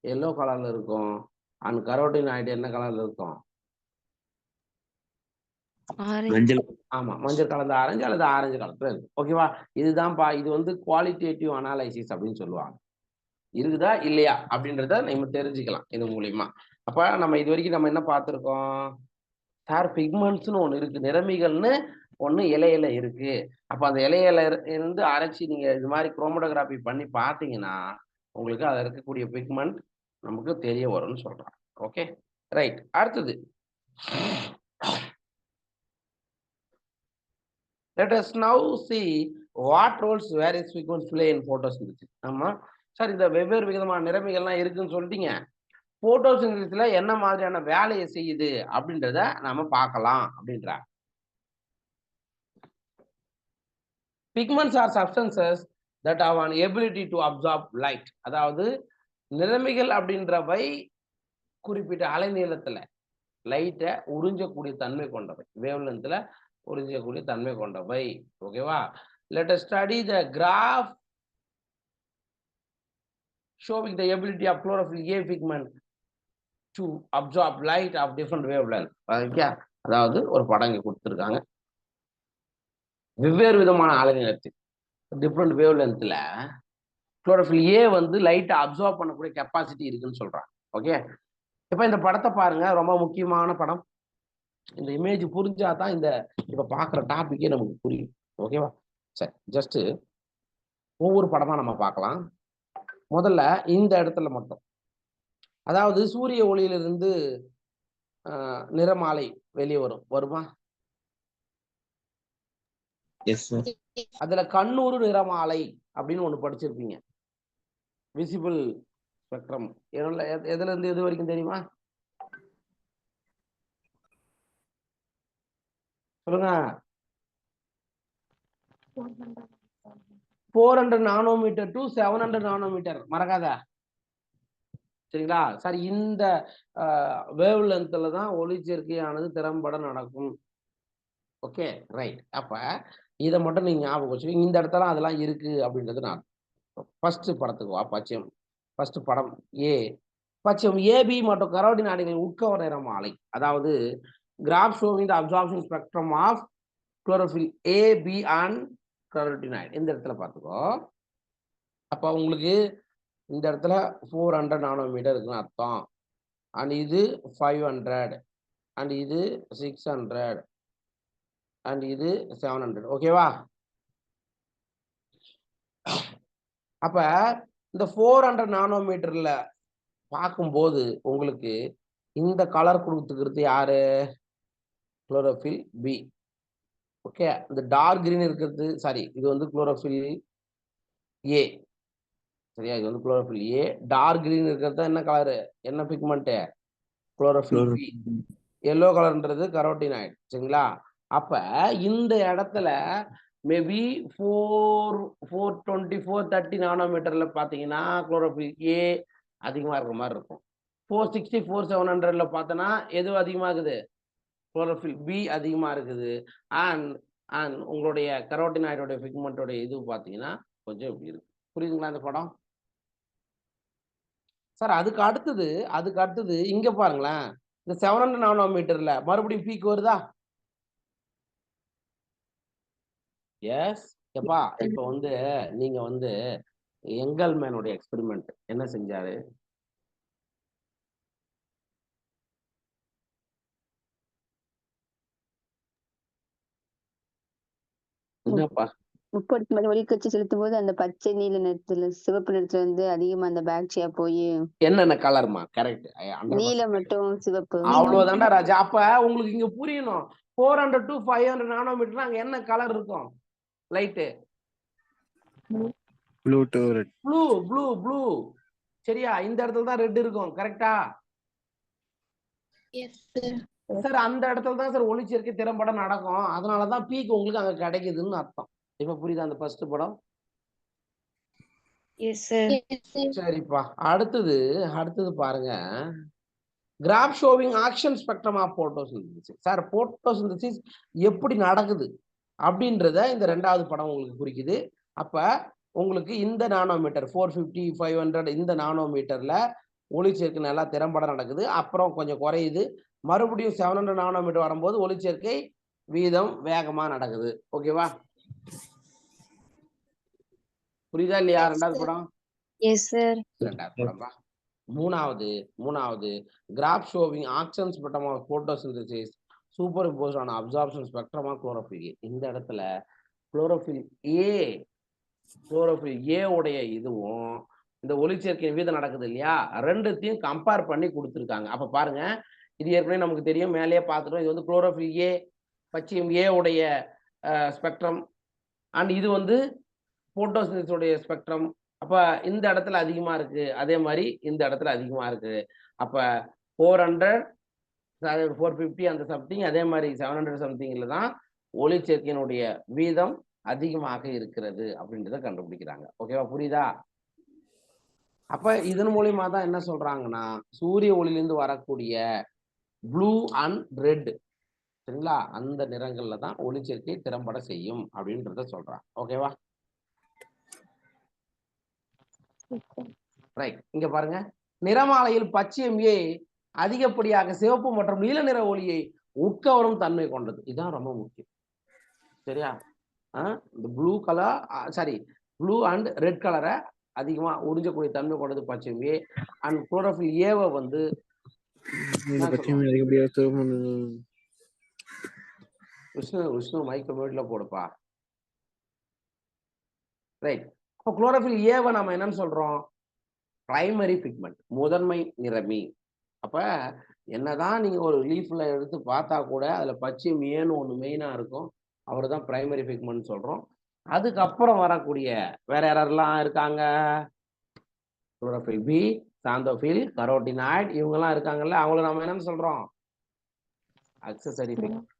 எல்லோ கலர்ல இருக்கும். அண்ட் கரோட்டினாய்டு என்ன கலர்ல இருக்கும், மஞ்சள். ஆமா, மஞ்சள் கலந்த ஆரஞ்சு அல்லது ஆரஞ்சு கலர்ல இருக்கு. ஓகேவா? இதுதான்ப்பா, இது வந்து குவாலிட்டேட்டிவ் அனாலிசிஸ் அப்படின்னு சொல்லுவாங்க. இருக்குதா இல்லையா அப்படின்றத நம்ம தெரிஞ்சுக்கலாம் இது மூலியமா. அப்ப நம்ம இது வரைக்கும் நம்ம என்ன பார்த்திருக்கோம் சார், பிக்மெண்ட்ஸ்னு ஒண்ணு இருக்கு, நிறமிகள்னு ஒண்ணு இலையில இருக்கு. அப்ப அந்த இலையில இருந்து அரைச்சி நீங்க இது மாதிரி குரோமோட்டோகிராபி பண்ணி பார்த்தீங்கன்னா உங்களுக்கு அதுல இருக்கக்கூடிய பிக்மெண்ட் நமக்கு தெரிய வரும்னு சொல்றாங்க. Okay, right. அடுத்தது let us now see what roles various pigments play in photosynthesis. ஆமா சார், இந்த வெவ்வேறு விதமான நிறமிகள்லாம் இருக்குன்னு சொல்லிட்டீங்க. போட்டோசிந்தசிஸ்ல என்ன மாதிரியான வேலையை செய்யுது அப்படின்றத நாம பார்க்கலாம் அப்படின்றாங்க. Pigments are substances that have an ability to absorb light. அதாவது நிறமிகள் அப்படின்றவை குறிப்பிட்ட அலைநீளத்துல லைட்டை உறிஞ்சக்கூடிய தன்மை கொண்டவை, வேவ்லென்த்ல உறிஞ்சக்கூடிய தன்மை கொண்டவை. ஓகேவா? Let us study the graph showing the ability of chlorophyll A pigment to absorb light of different wavelength. அதாவது ஒரு படம் இங்க கொடுத்துருக்காங்க, வெவ்வேறு விதமான அலைநீளத்தில் டிஃப்ரெண்ட் வேவ்லென்த்ல குளோரோஃபில் ஏ வந்து லைட்டை அப்சார்ப் பண்ணக்கூடிய கெப்பாசிட்டி இருக்குன்னு சொல்றாங்க. ஓகே, இப்ப இந்த படத்தை பாருங்க, ரொம்ப முக்கியமான படம். இந்த இமேஜ் புரிஞ்சாதான் இந்த இப்ப பாக்குற டாபிக்கே நமக்கு புரியும். ஓகேவா? சரி, ஜஸ்ட் ஒவ்வொரு படமா நம்ம பார்க்கலாம். முதல்ல இந்த இடத்துல மட்டும், அதாவது சூரிய ஒளியிலிருந்து நிறமாலை வெளியே வருமா? அதுல கண்ணூறு நிறமாலை அப்படின்னு ஒண்ணு படிச்சிருப்பீங்க, விசிபிள் ஸ்பெக்ட்ரம். எதுல இருந்து எது வரைக்கும் தெரியுமா சொல்லுங்க? 400 நானோமீட்டர் டு 700 நானோமீட்டர், மறக்காத. சரிங்களா சார்? இந்த வேவ் லென்த்ல தான் ஒளிச்சேர்க்கையானது திறம்பட நடக்கும். Okay, right. அப்ப இதை மட்டும் நீங்க ஞாபகம் வச்சுக்கோங்க. இந்த இடத்துல அதெல்லாம் இருக்கு அப்படின்றது நான் ஃபர்ஸ்ட் படத்துக்கு வா. பச்சையம் ஃபர்ஸ்ட் படம் ஏ. பச்சையம் ஏபி மற்றும் கரோட்டின் நாடுகளின் உட்கவர் நிறமாலை, அதாவது graph showing the absorption spectrum of chlorophyll A, B and carotenoid. இந்த இடத்துல பார்த்துக்கோ. அப்ப உங்களுக்கு இந்த இடத்துல 400 நானோமீட்டர் இருக்குன்னு அர்த்தம். அண்ட் இது 500 அண்ட் இது 600 அண்ட் இது 700. ஓகேவா? அப்ப இந்த 400 நானோமீட்டர்ல பார்க்கும்போது உங்களுக்கு இந்த கலர் கொடுத்துக்கிறது யாரு? Chlorophyll B. ஓகே, இந்த டார்க் கிரீன் இருக்கிறது, சாரி, இது வந்து குளோரோஃபில் ஏ. சரியா, இது வந்து குளோரோஃபில் ஏ. டார்க் கிரீன் இருக்கிறது என்ன கலரு, என்ன பிக்மெண்ட்? Chlorophyll B. எல்லோ கலர்ன்றது கரோட்டினாய்டு. சரிங்களா? அப்ப இந்த இடத்துல மேபி 420 430 நானோமீட்டர்ல பாத்தீங்கன்னா குளோரோஃபில் ஏ அதிகமா இருக்கிற மாதிரி இருக்கும். 460 4700ல பார்த்தோன்னா எது அதிகமா இருக்குது? குளோரோஃபில் பி அதிகமா இருக்குது. அண்ட் அண்ட் உங்களுடைய கரோட்டினாய்டோட பிக்மெண்டோட இது பார்த்தீங்கன்னா கொஞ்சம் இப்படி இருக்கு. புரியுதுங்களா இந்த படம்? சார் அதுக்கு அடுத்தது இங்க பாருங்களேன். இந்த 700 நானோமீட்டர்ல மறுபடியும் பீக் வருதா? எஸ். எப்பா இப்ப வந்து நீங்க வந்து எங்கல்மேனுடைய எக்ஸ்பெரிமெண்ட் என்ன செஞ்சாரு? என்னப்பா? முப்பொழுது ஒளிக்கச்சு செலுத்தும் போது அந்த பச்சை நீல நிறத்துல சிவப்பு நிறத்துல வந்து அதிகமா அந்த பாக்டீரியா போய் என்னென்ன கலர்மா? கரெக்ட். நீலம் மட்டும் சிவப்பு. அவ்வளவுதான்டா ராஜா. அப்ப உங்களுக்கு இங்க புரியணும். 400 to 500 நானோமீட்டர் அங்க என்ன கலர் இருக்கும்? Light blue to red. Blue blue blue. சரியா? இந்த இடத்துல தான் ரெட் இருக்கும். கரெக்டா? சார் அந்த இடத்துல தான் சார் ஒளிச்சேர்க்கை திறம்பட நடக்கும். அதனாலதான் பீக் உங்களுக்கு அங்க கிடைக்குதுன்னு அர்த்தம். இப்ப புரியுதா அந்த ஃபர்ஸ்ட் படம்? Yes, sir. சரிப்பா. அடுத்தது பாருங்க. Graph showing action spectrum of photosynthesis. Sir photosynthesis எப்படி நடக்குது அப்படின்றத இந்த ரெண்டாவது படம் உங்களுக்கு குறிக்குது. அப்ப உங்களுக்கு இந்த நானோமீட்டர் 450 500 இந்த நானோமீட்டர்ல ஒளிச்சேர்க்கை நல்லா திறம்பட நடக்குது. அப்புறம் கொஞ்சம் குறையுது. மறுபடியும் 700 நானோமீட்டர் வரும்போது ஒளிச்சேர்க்கை வீதம் வேகமா நடக்குது. ஓகேவா? புரியுதா இல்லையா? ரெண்டாவது படம். Yes, sir. ரெண்டாவது படம்பா. மூணாவது graph showing action spectrum of photosynthesis superimposed on absorption spectrum of chlorophyll. இந்த இடத்துல குளோரோஃபில் ஏ உடைய இதுவும் இந்த ஒளிச்சேர்க்கை வீதம் நடக்குது இல்லையா, ரெண்டுத்தையும் கம்பேர் பண்ணி கொடுத்துருக்காங்க. அப்ப பாருங்க, இது ஏற்கனவே நமக்கு தெரியும், மேலேயே பார்த்துட்டோம். இது வந்து குளோரோஃபில் ஏ, பச்சையம் ஏ உடைய ஸ்பெக்ட்ரம். அண்ட் இது வந்து போட்டோசிந்தசிஸ் உடைய ஸ்பெக்ட்ரம். அப்ப இந்த இடத்துல அதிகமா இருக்கு, அதே மாதிரி இந்த இடத்துல அதிகமா இருக்கு. அப்ப 400 450 அந்த சம்திங், அதே மாதிரி 700 சம்திங்ல தான் ஒளிச்சேர்க்கையினுடைய வீதம் அதிகமாக இருக்கிறது அப்படின்றத கண்டுபிடிக்கிறாங்க. ஓகேவா? புரியுதா? அப்ப இதன் மூலியமா தான் என்ன சொல்றாங்கன்னா, சூரிய ஒளியிலிருந்து வரக்கூடிய ப்ளூ அண்ட் ரெட், சரிங்களா, அந்த நிறங்கள்ல தான் ஒளிச்சேர்க்கை திறம்பட செய்யும் அப்படின்றத சொல்றாங்க. ஓகேவா? ரைட். இங்க பாருங்க, நிறமாலையில் பச்சையம் ஏ அதிகப்படியாக சிவப்பு மற்றும் நீல நிற ஒளியை உட்கவரும் தன்மை கொண்டது. இதுதான் ரொம்ப முக்கியம். சரியா? இந்த blue colour, sorry, blue and red கலரை அதிகமா உறிஞ்சக்கூடிய தன்மை கொண்டது பச்சையம் ஏ. அண்ட் குளோரோஃபில் ஏவை வந்து விஷ்ணு மைக்ரோமீட்டர்ல போடுப்பா. ரைட். அப்போ குளோரோஃபில் ஏவை நம்ம என்னன்னு சொல்றோம்? பிரைமரி பிக்மெண்ட், முதன்மை நிறமி. அப்ப என்னதான் நீங்க ஒரு லீஃப்ல எடுத்து பார்த்தா கூட அதுல பச்சையம் ஏன்னு ஒண்ணு மெயினா இருக்கும். அவர் தான் பிரைமரி பிக்மெண்ட் சொல்றோம். அதுக்கப்புறம் வரக்கூடிய வேற யாரெல்லாம் இருக்காங்க? குளோரோஃபில் பி, சாந்தோஃபில், கரோட்டினாய்டு, இவங்கெல்லாம் இருக்காங்கல்ல, அவங்கள நம்ம என்னன்னு சொல்றோம்? Accessory pigment.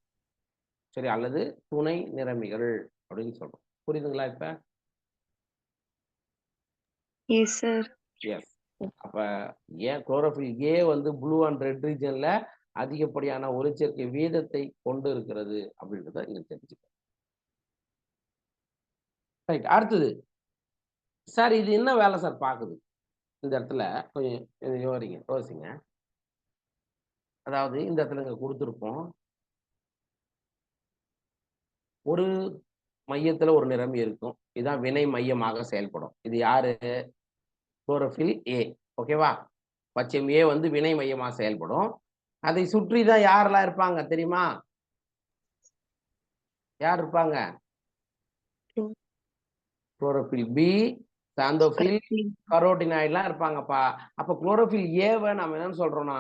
சரி, அல்லது துணை நிறமிகள் அப்படின்னு சொல்றோம். புரியுதுங்களா இப்ப? Yes, sir. எஸ். அப்ப ஏன் குளோரோஃபில் ஏ வந்து ப்ளூ அண்ட் ரெட் ரீஜன்ல அதிகப்படியான ஒளிச்சேர்க்கை வீதத்தை கொண்டு இருக்கிறது அப்படின்றத இங்க தெரிஞ்சுக்கணும். ரைட். அடுத்தது சார், இது என்ன வேலை சார் பாக்குது இந்த இடத்துல? கொஞ்சம் யோசிங்க. அதாவது இந்த இடத்துல இங்க கொடுத்துருப்போம், ஒரு மையத்துல ஒரு நிறமி இருக்கும். இதுதான் வினை மையமாக செயல்படும். இது யாரு? குளோரோஃபில் ஏ. ஓகேவா? பச்சையம் ஏ வந்து வினை மையமாக செயல்படும். அதை சுற்றி தான் யாரெல்லாம் இருப்பாங்க தெரியுமா? யார் இருப்பாங்க? குளோரோஃபில் பி, சாந்தோஃபில் கரோட்டினாய்டுலாம் இருப்பாங்கப்பா. அப்ப குளோரோஃபில் ஏவை நம்ம என்னன்னு சொல்றோம்னா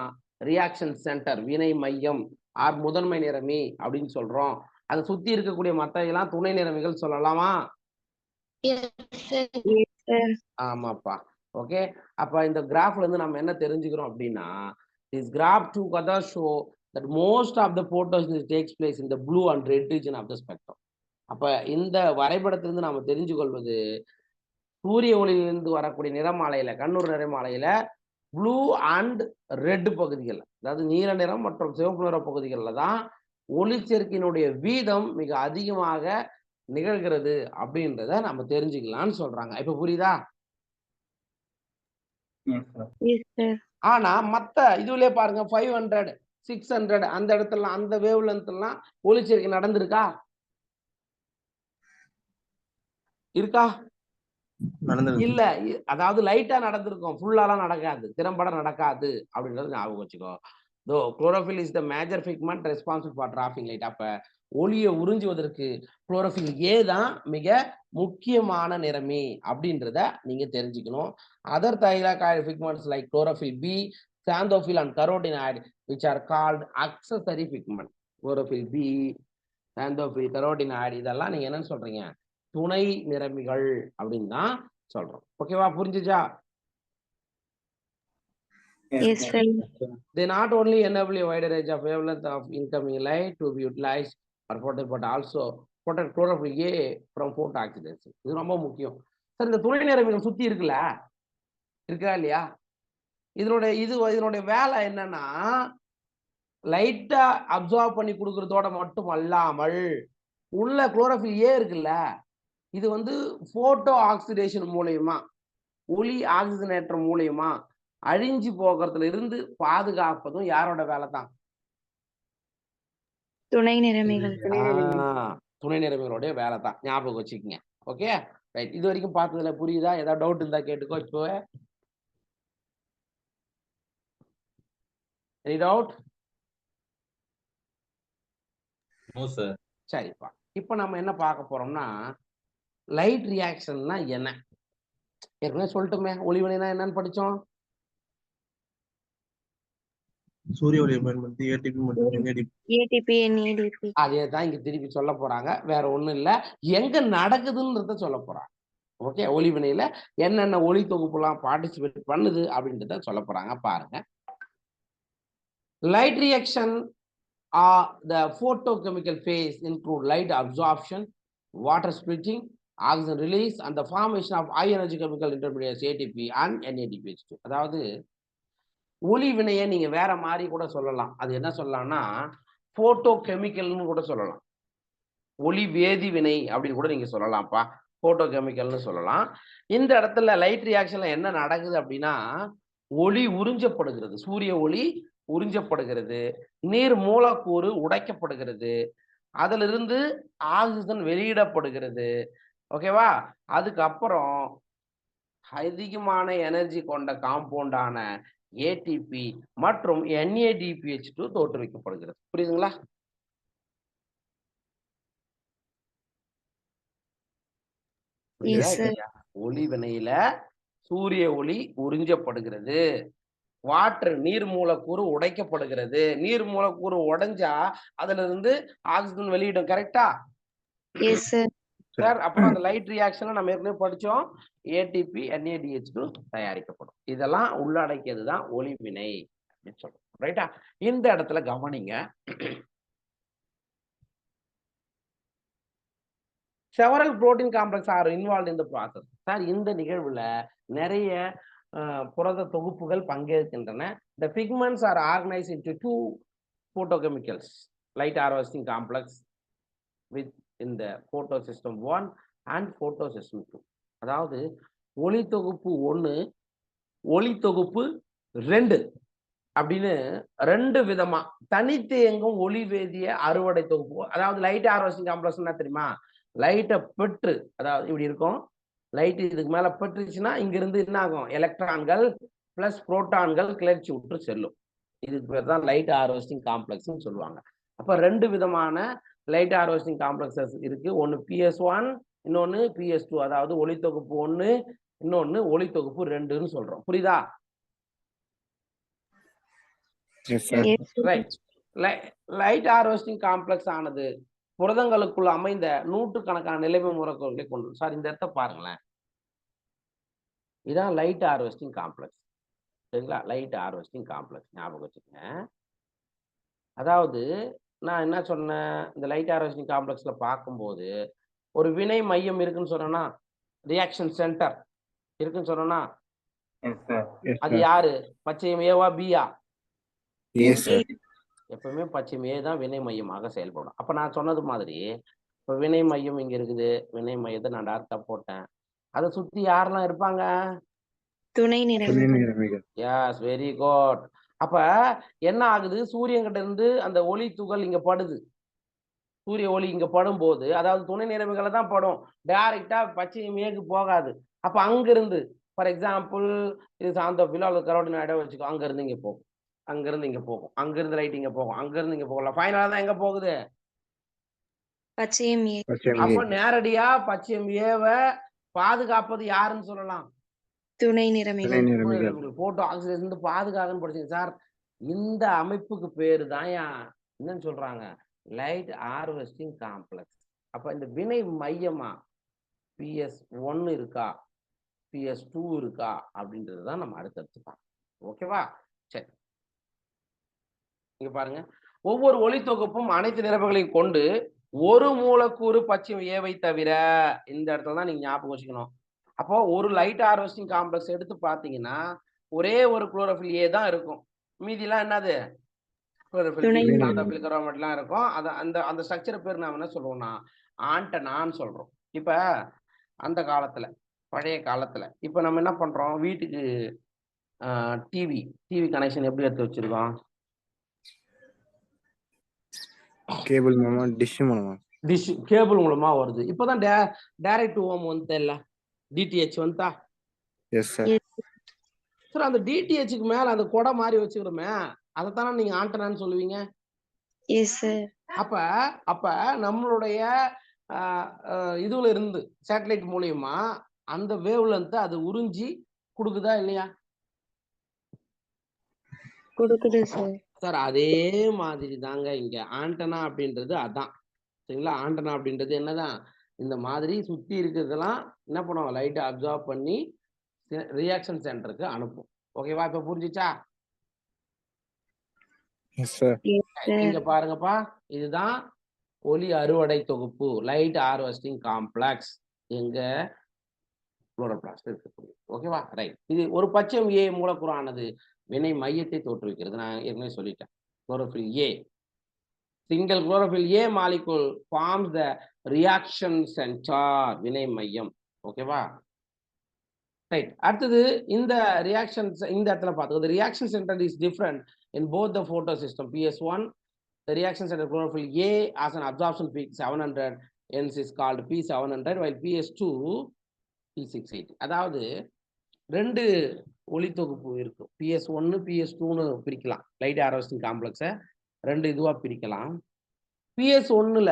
ரியாக்ஷன் சென்டர், வினை மையம் ஆர் முதன்மை நிறமி அப்படின்னு சொல்றோம். அதை சுத்தி இருக்கக்கூடிய மற்றவெல்லாம் துணை நிறமிகள் சொல்லலாமா? ஆமாப்பா. ஓகே. அப்ப இந்த கிராஃப்ல இருந்து நம்ம என்ன தெரிஞ்சுக்கிறோம் அப்படின்னா, this graph together show that most of the photosynthesis takes place in the blue and red region of the spectrum. அப்ப இந்த வரைபடத்திலிருந்து நாம தெரிஞ்சு கொள்வது, சூரிய ஒளியிலிருந்து வரக்கூடிய நிறமாலையில, கண்ணூர் நிறமாலையில ப்ளூ அண்ட் ரெட் பகுதிகள், அதாவது நீல நிறம் மற்றும் சிவப்பு நிற பகுதிகள்ல தான் ஒளிச்சேர்க்கையினுடைய வீதம் மிக அதிகமாக நிகழ்கிறது அப்படின்றத நம்ம தெரிஞ்சுக்கலாம்னு சொல்றாங்க. இப்ப புரியுதா? ஆனா மத்த இதுலயே பாருங்க 500 600 அந்த இடத்துல அந்த வேவ் லென்த்லாம் ஒளிச்சேர்க்கை நடந்திருக்கா? இருக்கா? இல்ல. அதாவது லைட்டா நடந்திருக்கும், ஃபுல்லாலாம் நடக்காது, திறம்பட நடக்காது அப்படின்றது ஞாபகம் வச்சுக்கோ. தோ chlorophyll is the major pigment responsible for டிராஃபிங் light. அப்ப ஒளியை உறிஞ்சுவதற்கு குளோரோஃபில் ஏ தான் மிக முக்கியமான நிறமி அப்படின்றத நீங்க தெரிஞ்சுக்கணும். Other thylakoid pigments like chlorophyll B, xanthophyll and carotenoid which are called accessory pigment. Chlorophyll B, xanthophyll, carotenoid இதெல்லாம் நீங்க என்னன்னு சொல்றீங்க? துணை நிறமிகள் அப்படின்னு தான் சொல்றோம். ஓகேவா? புரிஞ்சுச்சா? They not only enable a wider range of wavelength of incoming light to be utilized or protect, but also protect chlorophyll A from photooxidation. இது ரொம்ப முக்கியம். சார் இந்த துணை நிறமிகள் சுத்தி இருக்குல்ல, இருக்கா இல்லையா? இதனுடைய வேலை என்னன்னா, லைட்டா அப்சார்ப் பண்ணி கொடுக்கறதோட மட்டும் அல்லாமல் உள்ள குளோரோஃபில் ஏ இருக்குல்ல, இது போட்டோ ஆக்சிடேஷன் மூலயமா, ஒளி ஆக்சிஜனேற்றம் மூலயமா அழிஞ்சு போகிறதுல இருந்து பாதுகாப்பதும் யாரோட வேலை தான்? துணை நிறமிகள். துணை நிறமிகளுடைய வேலை தான். ஞாபகம் வச்சுக்கோங்க. Okay right. இது வரைக்கும் பார்த்ததுல புரியுதா? ஏதாவது டவுட் இருந்தா கேட்டுக்கோ. இப்போ எனி டவுட்? No sir. சரிப்பா. இப்போ நம்ம என்ன பார்க்க போறோம்னா, லைட் ரியாக்ஷன்னா என்ன? ஏற்கனவே சொல்லட்டுமே, ஒளிவினைனா என்னன்னு படிச்சோம். சூரிய ஒளியை பயன்படுத்தி ஏடிபி மற்றும் ஏடிபி அதே தான் இங்க திருப்பி சொல்ல போறாங்க. வேற ஒண்ணும் இல்ல, எங்க நடக்குதுன்றத சொல்ல போறாங்க. ஓகே, ஒளிவினையில என்னென்ன ஒளி தொகுப்புலாம் பார்ட்டிசிபேட் பண்ணுது அப்படின்றத சொல்ல போறாங்க. பாருங்க. Light reaction the photochemical phase include light absorption, water splitting, oxygen release and the formation of high energy chemical intermediates ATP and NADPH2. அதாவது ஒளி வினையை நீங்க வேற மாதிரி கூட சொல்லலாம். அது என்ன சொல்லலாம்னா போட்டோ கெமிக்கல்னு கூட சொல்லலாம், ஒளி வேதி வினை அப்படின்னு கூட நீங்க சொல்லலாம்ப்பா, போட்டோ கெமிக்கல்னு சொல்லலாம். இந்த இடத்துல லைட் ரியாக்ஷன்ல என்ன நடக்குது அப்படின்னா, ஒளி உறிஞ்சப்படுகிறது, சூரிய ஒளி உறிஞ்சப்படுகிறது, நீர் மூலக்கூறு உடைக்கப்படுகிறது, அதிலிருந்து ஆக்சிஜன் வெளியிடப்படுகிறது. ஓகேவா? அதுக்கப்புறம் அதிகமான எனர்ஜி கொண்ட காம்பவுண்டான ஏடிபி மற்றும் NADPH2 தோற்றுவிக்கப்படுகிறது. புரியுதுங்களா? ஒளி வினையில சூரிய ஒளி உறிஞ்சப்படுகிறது, வாட்டர் நீர் மூலக்கூறு உடைக்கப்படுகிறது, நீர் மூலக்கூறு உடைஞ்சா அதுல இருந்து ஆக்சிஜன் வெளியிடும். கரெக்டா சார்? அப்புறம் அந்த லைட் ரியாக்ஷன் நம்ம ஏற்கனவே படிச்சோம், ஏடிபி NADH2 தயாரிக்கப்படும். இதெல்லாம் உள்ளடக்கியதுதான் ஒளி வினை அப்படின்னு சொல்றோம். ரைட்டா? இந்த இடத்துல கவனிங்க, several protein complexes are involved in the process. Sir இந்த நிகழ்வுல நிறைய புரத தொகுப்புகள் பங்கேற்கின்றன. The pigments are organized into two photochemicals, light harvesting complex with in the photosystem 1 and photosystem 2. அதாவது ஒளி தொகுப்பு 1, ஒளி தொகுப்பு 2 அப்படின்னு ரெண்டு விதமா தனித்து இயங்கும் ஒளி வேதிய அறுவடை தொகுப்பு. அதாவது லைட் ஹார்வெஸ்டிங் காம்ப்ளெக்ஸ் என்ன தெரியுமா? லைட்டை பெற்று, அதாவது இப்படி இருக்கும், லைட் இதுக்கு மேல பெற்றுச்சுன்னா இங்க இருந்து என்ன ஆகும்? எலக்ட்ரான்கள் பிளஸ் புரோட்டான்கள் கிளர்ச்சி விட்டு செல்லும். இதுக்கு பேர் தான் லைட் ஹார்வெஸ்டிங் காம்ப்ளெக்ஸ்ன்னு சொல்லுவாங்க. அப்ப ரெண்டு விதமான லைட் ஹார்வெஸ்டிங் காம்ப்ளெக்ஸஸ் இருக்கு. ஒன்னு PS1, இன்னொன்னு PS2. அதாவது ஒளி தொகுப்பு 1, இன்னொன்னு ஒளி தொகுப்பு 2ன்னு சொல்றோம். புரியுதா? Yes sir. Right. Light harvesting complex ஆனது புரதங்களுக்குள் அமைந்த நூற்றுக்கணக்கான நிலைமை முறைகளை கொண்டு. சார் இந்த இடத்த பாருங்களேன். இதான் லைட் ஹார்வெஸ்டிங் காம்ப்ளெக்ஸ். சரிங்களா? லைட் ஹார்வெஸ்டிங் காம்ப்ளெக்ஸ் ஞாபகம் வச்சுக்கங்க. அதாவது நான் என்ன சொன்னேன், இந்த லைட் ஹார்வெஸ்டிங் காம்ப்ளெக்ஸ்ல பார்க்கும்போது ஒரு வினை மையம் இருக்குன்னு சொன்னா, ரியாக்ஷன் சென்டர் இருக்குன்னு சொன்னா, அது யாரு? பச்சையம் ஏவா பியா? Yes sir. எப்பவுமே பச்சையம் ஏ தான் வினை மையமாக செயல்படும். அப்ப நான் சொன்னது மாதிரி இப்ப வினை மையம் இங்க இருக்குது. வினை மையத்தை நான் டார்க்கா போட்டேன். அதை சுத்தி யாரெல்லாம் இருப்பாங்க? துணை நிறமிகள். நிறமிகள். Yes, very good. அப்ப என்ன ஆகுது, சூரியன் கிட்ட இருந்து அந்த ஒளி துகள் இங்க படுது. சூரிய ஒளி இங்க படும்போது, அதாவது துணை நிறமிகளை தான் படும், டைரக்டா பச்சையம் ஏக்கு போகாது. அப்ப அங்க இருந்து ஃபார் எக்ஸாம்பிள் இது சாந்த பிலால் கரோடின் இடம் வச்சுக்கோ, அங்க இருந்து இங்க போகும், அங்க இருந்து இங்க போகும், அங்க இருந்து லைட் இங்க போகும், அங்க இருந்து இங்க போகலாம். ஃபைனலா தான் எங்க போகுது? பச்சையம் ஏ. அப்ப நேரடியா பச்சையம் ஏவை பாதுகாப்பது யாருன்னு சொல்லலாம்? துணை நிறமிகள். போட்டோ ஆக்சிடேஷன் பாதுகாக்கன்னு படிச்சீங்க சார். இந்த அமைப்புக்கு பேரு தான் என்னன்னு சொல்றாங்க? Light harvesting complex. அப்ப இந்த வினை மையமா PS1 இருக்கா, PS2 இருக்கா அப்படின்றது தான் நம்ம அடுத்தடுத்து பார்க்கணும். ஓகேவா? சரி, இங்க பாருங்க. ஒவ்வொரு ஒளி தொகுப்பும் அனைத்து நிரப்புகளையும் கொண்டு ஒரு மூலக்கூறு பச்சையம் ஏவை தவிர, இந்த இடத்துல தான் நீங்க ஞாபகம் வச்சுக்கணும். அப்போ ஒரு லைட் ஹார்வெஸ்டிங் காம்ப்ளெக்ஸ் எடுத்து பார்த்தீங்கன்னா ஒரே ஒரு குளோரோஃபில் ஏ தான் இருக்கும். மீதிலாம் என்னது? குளோரோஃபில் இருக்கும். அந்த ஸ்ட்ரக்சர் பேர் நாம என்ன சொல்லுவோம்னா ஆண்டனான்னு சொல்றோம். இப்ப அந்த காலத்துல, பழைய காலத்துல, இப்ப நம்ம என்ன பண்றோம், வீட்டுக்கு டிவி கனெக்ஷன் எப்படி எடுத்து வச்சிருக்கோம்? கேபிள் மூலமா, டிஷ் மூலமா. டிஷ் கேபிள் மூலமா வருது. இப்பதான் டைரக்ட் டு ஹோம் வந்து இல்ல, டிடிஹெச் வந்தா. Yes sir. சார் அந்த டிடிஹெச்சுக்கு மேல அந்த கொடை மாதிரி வச்சுக்கிறோமே, அதைத்தானே நீங்க ஆண்டனான்னு சொல்லுவீங்க? Yes sir. அப்ப நம்மளுடைய இதுல இருந்து சேட்டலைட் மூலியமா அந்த வேவ் லென்த் அது உறிஞ்சி கொடுக்குதா இல்லையா? கொடுக்குது சார். சார் அதே மாதிரி தாங்க இங்க ஆண்டனா அப்படின்றது அதான். சரிங்களா? ஆண்டனா அப்படின்றது என்னதான், இந்த மாதிரி சுத்தி இருக்கிறதெல்லாம் என்ன பண்ணுவோம், லைட்டை அப்சார்ப் பண்ணி ரியாக்ஷன் சென்டருக்கு அனுப்பும். ஓகேவா? இப்ப புரிஞ்சுச்சா? Yes sir. இங்க பாருங்கப்பா, இதுதான் ஒளி அறுவடை தொகுப்பு, லைட் ஹார்வெஸ்டிங் காம்ப்ளெக்ஸ். எங்க குளோரோபிளாஸ்ட் இருக்கக்கூடிய. ஓகேவா? ரைட். இது ஒரு பச்சையம் ஏ மூலக்கூறானது வினை மையத்தை தோற்றுவிக்கிறது. நான் ஏற்கனவே சொல்லிட்டேன். Chlorophyll A, single chlorophyll A molecule forms the reaction centre, வினை மையம். ஓகேவா? ரைட். அடுத்தது இந்த ரியாக்ஷன்ஸ் இந்த இடத்துல பார்த்துக்கோ. Reaction centre is different in both the photo system. PS1 the reaction center chlorophyll A has an absorption peak 700, hence is called P700, while PS2 P680. அதாவது ரெண்டு ஒளி தொகுப்பு இருக்கும். PS1 PS2ன்னு பிரிக்கலாம். லைட் ஹார்வெஸ்டிங் காம்ப்ளெக்ஸை ரெண்டு இதுவா பிரிக்கலாம். PS1ல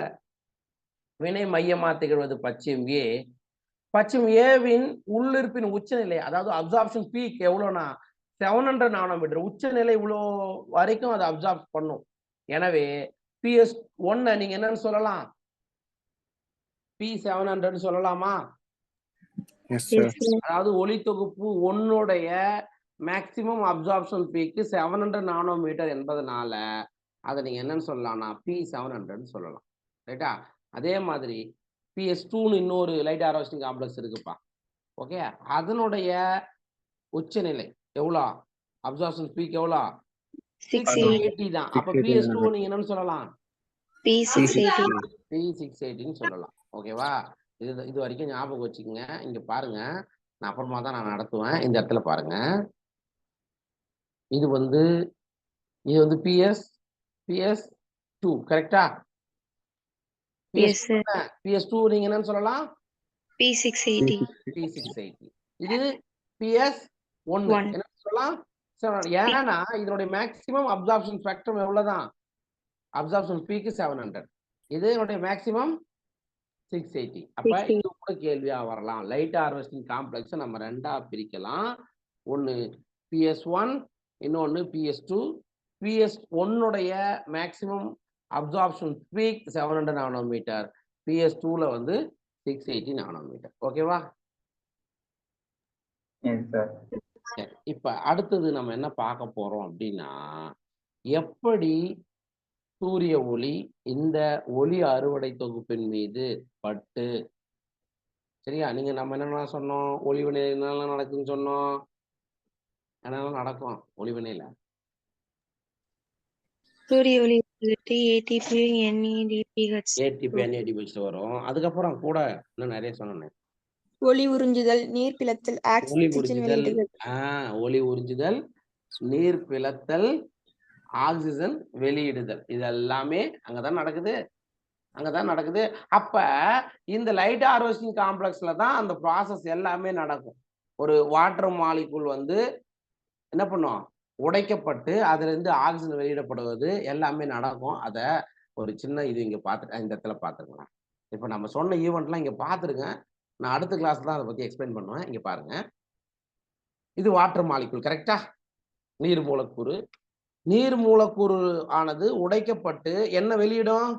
வினை மையமா திகழ்வது பச்சையம் ஏ. பச்சையம் ஏவின் உள்ளிருப்பின் உச்சநிலை, அதாவது அப்சார்ப்ஷன் பீக் எவ்வளோனா 700 நானோமீட்டர். உச்சநிலை இவ்வளோ வரைக்கும் அதை அப்சார்ப் பண்ணும். எனவே PS1 நீங்க என்னன்னு சொல்லலாம்? P700 சொல்லலாமா? Yes sir. அதாவது ஒளி தொகுப்பு 1உடைய மேக்சிமம் அப்சார்ப்ஷன் பீக்கு 700 நானோமீட்டர் என்பதனால அதை நீங்க என்னன்னு சொல்லலாம்னா P700 சொல்லலாம். ரைட்டா? அதே மாதிரி PS2ன்னு இன்னொரு லைட் ஹார்வெஸ்டிங் காம்ப்ளெக்ஸ் இருக்குப்பா. ஓகே, அதனுடைய உச்சநிலை எவ்வளோ, அப்சார்ப்ஷன் பீக் எவ்வளோ? 680 தான். அப்ப PS2 நீங்க என்னன்னு சொல்லலாம்? P680 சொல்லலாம். ஓகேவா? இது வரைக்கும் ஞாபகம் வச்சுக்கோங்க. இங்க பாருங்க, நான் அப்புறமா தான் நான் நடத்துவேன். இந்த இடத்துல பாருங்க, இது வந்து PS2 கரெக்டா? PS2 நீங்க என்னன்னு சொல்லலாம்? P680. இது PS1 என்ன சொல்லலாம்? ஏன்னா இதனுடைய மேக்சிமம் அப்சார்ப்ஷன் ஸ்பெக்ட்ரம் எவ்வளவுதான்? அப்சார்ப்ஷன் பீக்கு 700. இது என்னுடைய மேக்சிமம் 680. அப்ப 680. இது கூட கேள்வியா வரலாம். லைட் ஹார்வெஸ்டிங் காம்ப்ளெக்ஸ் நம்ம ரெண்டா பிரிக்கலாம். ஒன்னு PS1, இன்னொன்னு PS2. PS1 உடைய மேக்ஸிமம் அப்சார்ப்ஷன் பீக் 700 நானோமீட்டர், PS2ல வந்து 680 நானோமீட்டர். ஓகேவா? இப்ப அடுத்தது நம்ம என்ன பார்க்க போறோம் அப்படின்னா, எப்படி சூரிய ஒளி இந்த ஒளி அறுவடை தொகுப்பின் மீது பட்டு, சரியா? நீங்க நம்ம என்னென்ன சொன்னோம், ஒளிவினை என்னெல்லாம் நடக்குதுன்னு சொன்னோம், என்னெல்லாம் நடக்கும் ஒளிவினையில? சூரிய ஒளி வந்துட்டு ATP NADPH ATP NADPH வரும். அதுக்கப்புறம் கூட இன்னும் நிறைய சொன்னேன். ஒளி உறிஞ்சுதல், நீர் பிளத்தல், ஒளி ஆக்சிஜன் உறிஞ்சுதல், வெளியிடுதல். ஒளி உறிஞ்சுதல், நீர் பிளத்தல், ஆக்சிஜன் வெளியிடுதல், இது எல்லாமே அங்கதான் நடக்குது. அப்ப இந்த லைட் ஹார்வெஸ்டிங் காம்ப்ளெக்ஸ்ல தான் அந்த ப்ராசஸ் எல்லாமே நடக்கும். ஒரு வாட்டர் மாலிகுல் வந்து என்ன பண்ணும், உடைக்கப்பட்டு அதுல இருந்து ஆக்சிஜன் வெளியிடப்படுவது எல்லாமே நடக்கும். அத ஒரு சின்ன இது இங்க பார்த்து இந்த இடத்துல பார்த்துக்கலாம். இப்ப நம்ம சொன்ன ஈவெண்ட்லாம் இங்க பார்த்துருங்க. நான் அடுத்த கிளாஸ்ல தான் அதை பத்தி எக்ஸ்பிளைன் பண்ணுவேன். இங்க பாருங்க, இது வாட்டர் மாலிகுல், கரெக்டா? நீர் மூலக்கூறு. நீர் மூலக்கூறு ஆனது உடைக்கப்பட்டு என்ன வெளியிடும்?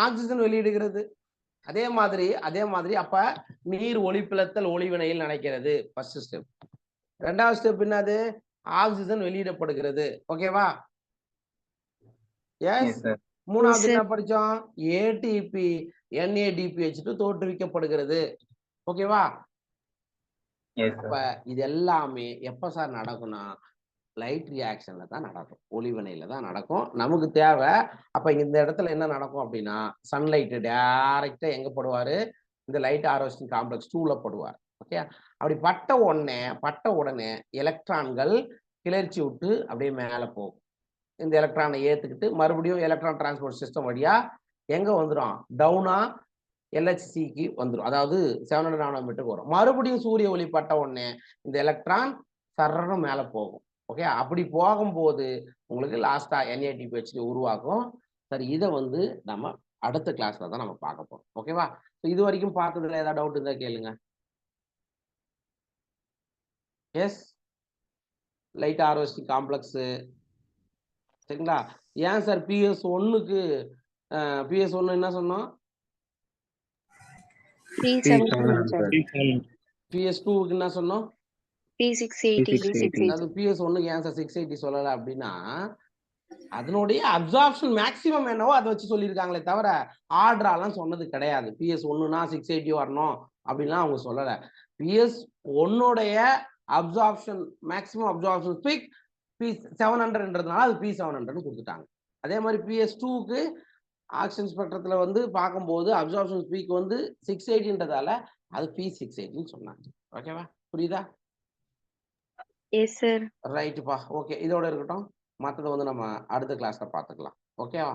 ஆக்சிஜன் வெளியிடுகிறது. அதே மாதிரி அப்ப நீர் ஒளிப்பிளத்தல் ஒளிவினையில் நடக்கிறது. First step. ரெண்டாவது ஸ்டெப் என்னது? ஆக்சிஜன் வெளியிடப்படுகிறது. ஓகேவா? எஸ். மூணாவது என்ன படிச்சோம்? ATP NADPH தோற்றுவிக்கப்படுகிறது. ஓகேவா? அப்ப இது எல்லாமே எப்ப சார் நடக்கும்னா, லைட் ரியாக்ஷன்ல தான் நடக்கும், ஒளிவினையில தான் நடக்கும். நமக்கு தேவை அப்ப இந்த இடத்துல என்ன நடக்கும் அப்படின்னா, சன்லைட் டைரக்டா எங்க படுவாரு? இந்த லைட் ஹார்வெஸ்டிங் காம்ப்ளெக்ஸ் 2ல படுவார். ஓகே, அப்படி பட்ட உடனே எலக்ட்ரான்கள் கிளர்ச்சி விட்டு அப்படியே மேல போகும். இந்த எலக்ட்ரானை ஏத்துக்கிட்டு மறுபடியும் எலக்ட்ரான் டிரான்ஸ்போர்ட் சிஸ்டம் வழியா எங்க வந்துடும்? டவுனா LHCக்கு வந்துடும். அதாவது 700 நானோமீட்டருக்கு வரும். மறுபடியும் சூரிய ஒளி பட்ட உடனே இந்த எலக்ட்ரான் சர்றன்னு மேல போகும். ஓகே, அப்படி போகும்போது உங்களுக்கு லாஸ்டா NADPH உருவாக்கும். சரி, இதை வந்து நம்ம அடுத்த கிளாஸ்ல தான் நம்ம பார்க்க போறோம். ஓகேவா? இது வரைக்கும் பார்த்ததுல ஏதாவது டவுட் இருந்தா கேளுங்க. எஸ், லைட் ஹார்வெஸ்டிங் காம்ப்ளெக்ஸ், சரிங்களா? ஏன் சார் PS1க்கு PS1 என்ன சொன்னோம்? PS2க்கு என்ன சொன்னோம்? P680. அது PS1க்கு ஏன் சார் 680 சொல்லல அப்படின்னா, அதனுடைய அப்சார்ப்ஷன் மேக்ஸிமம் என்னவோ அதை வச்சு சொல்லியிருக்காங்களே தவிர ஆர்டராலாம் சொன்னது கிடையாது. PS1னா 680 வரணும் அப்படின்லாம் அவங்க சொல்லல. PS1உடைய அப்சார்ப்ஷன் மேக்ஸிமம் அப்சார்ப்ஷன் ஸ்பீக் P700ன்றதுனால அது P700 கொடுத்துட்டாங்க. அதே மாதிரி PS2க்கு ஆக்சிஜன் ஸ்பெக்ட்ரத்துல வந்து பார்க்கும்போது அப்சார்ப்ஷன் ஸ்பீக் வந்து 680ன்றதால அது P680 சொன்னாங்க. ஓகேவா? புரியுதா? Yes sir. ரைட்டுப்பா. ஓகே, இதோட இருக்கட்டும். மற்றதை வந்து நம்ம அடுத்த கிளாஸ்ல பார்த்துக்கலாம். ஓகேவா?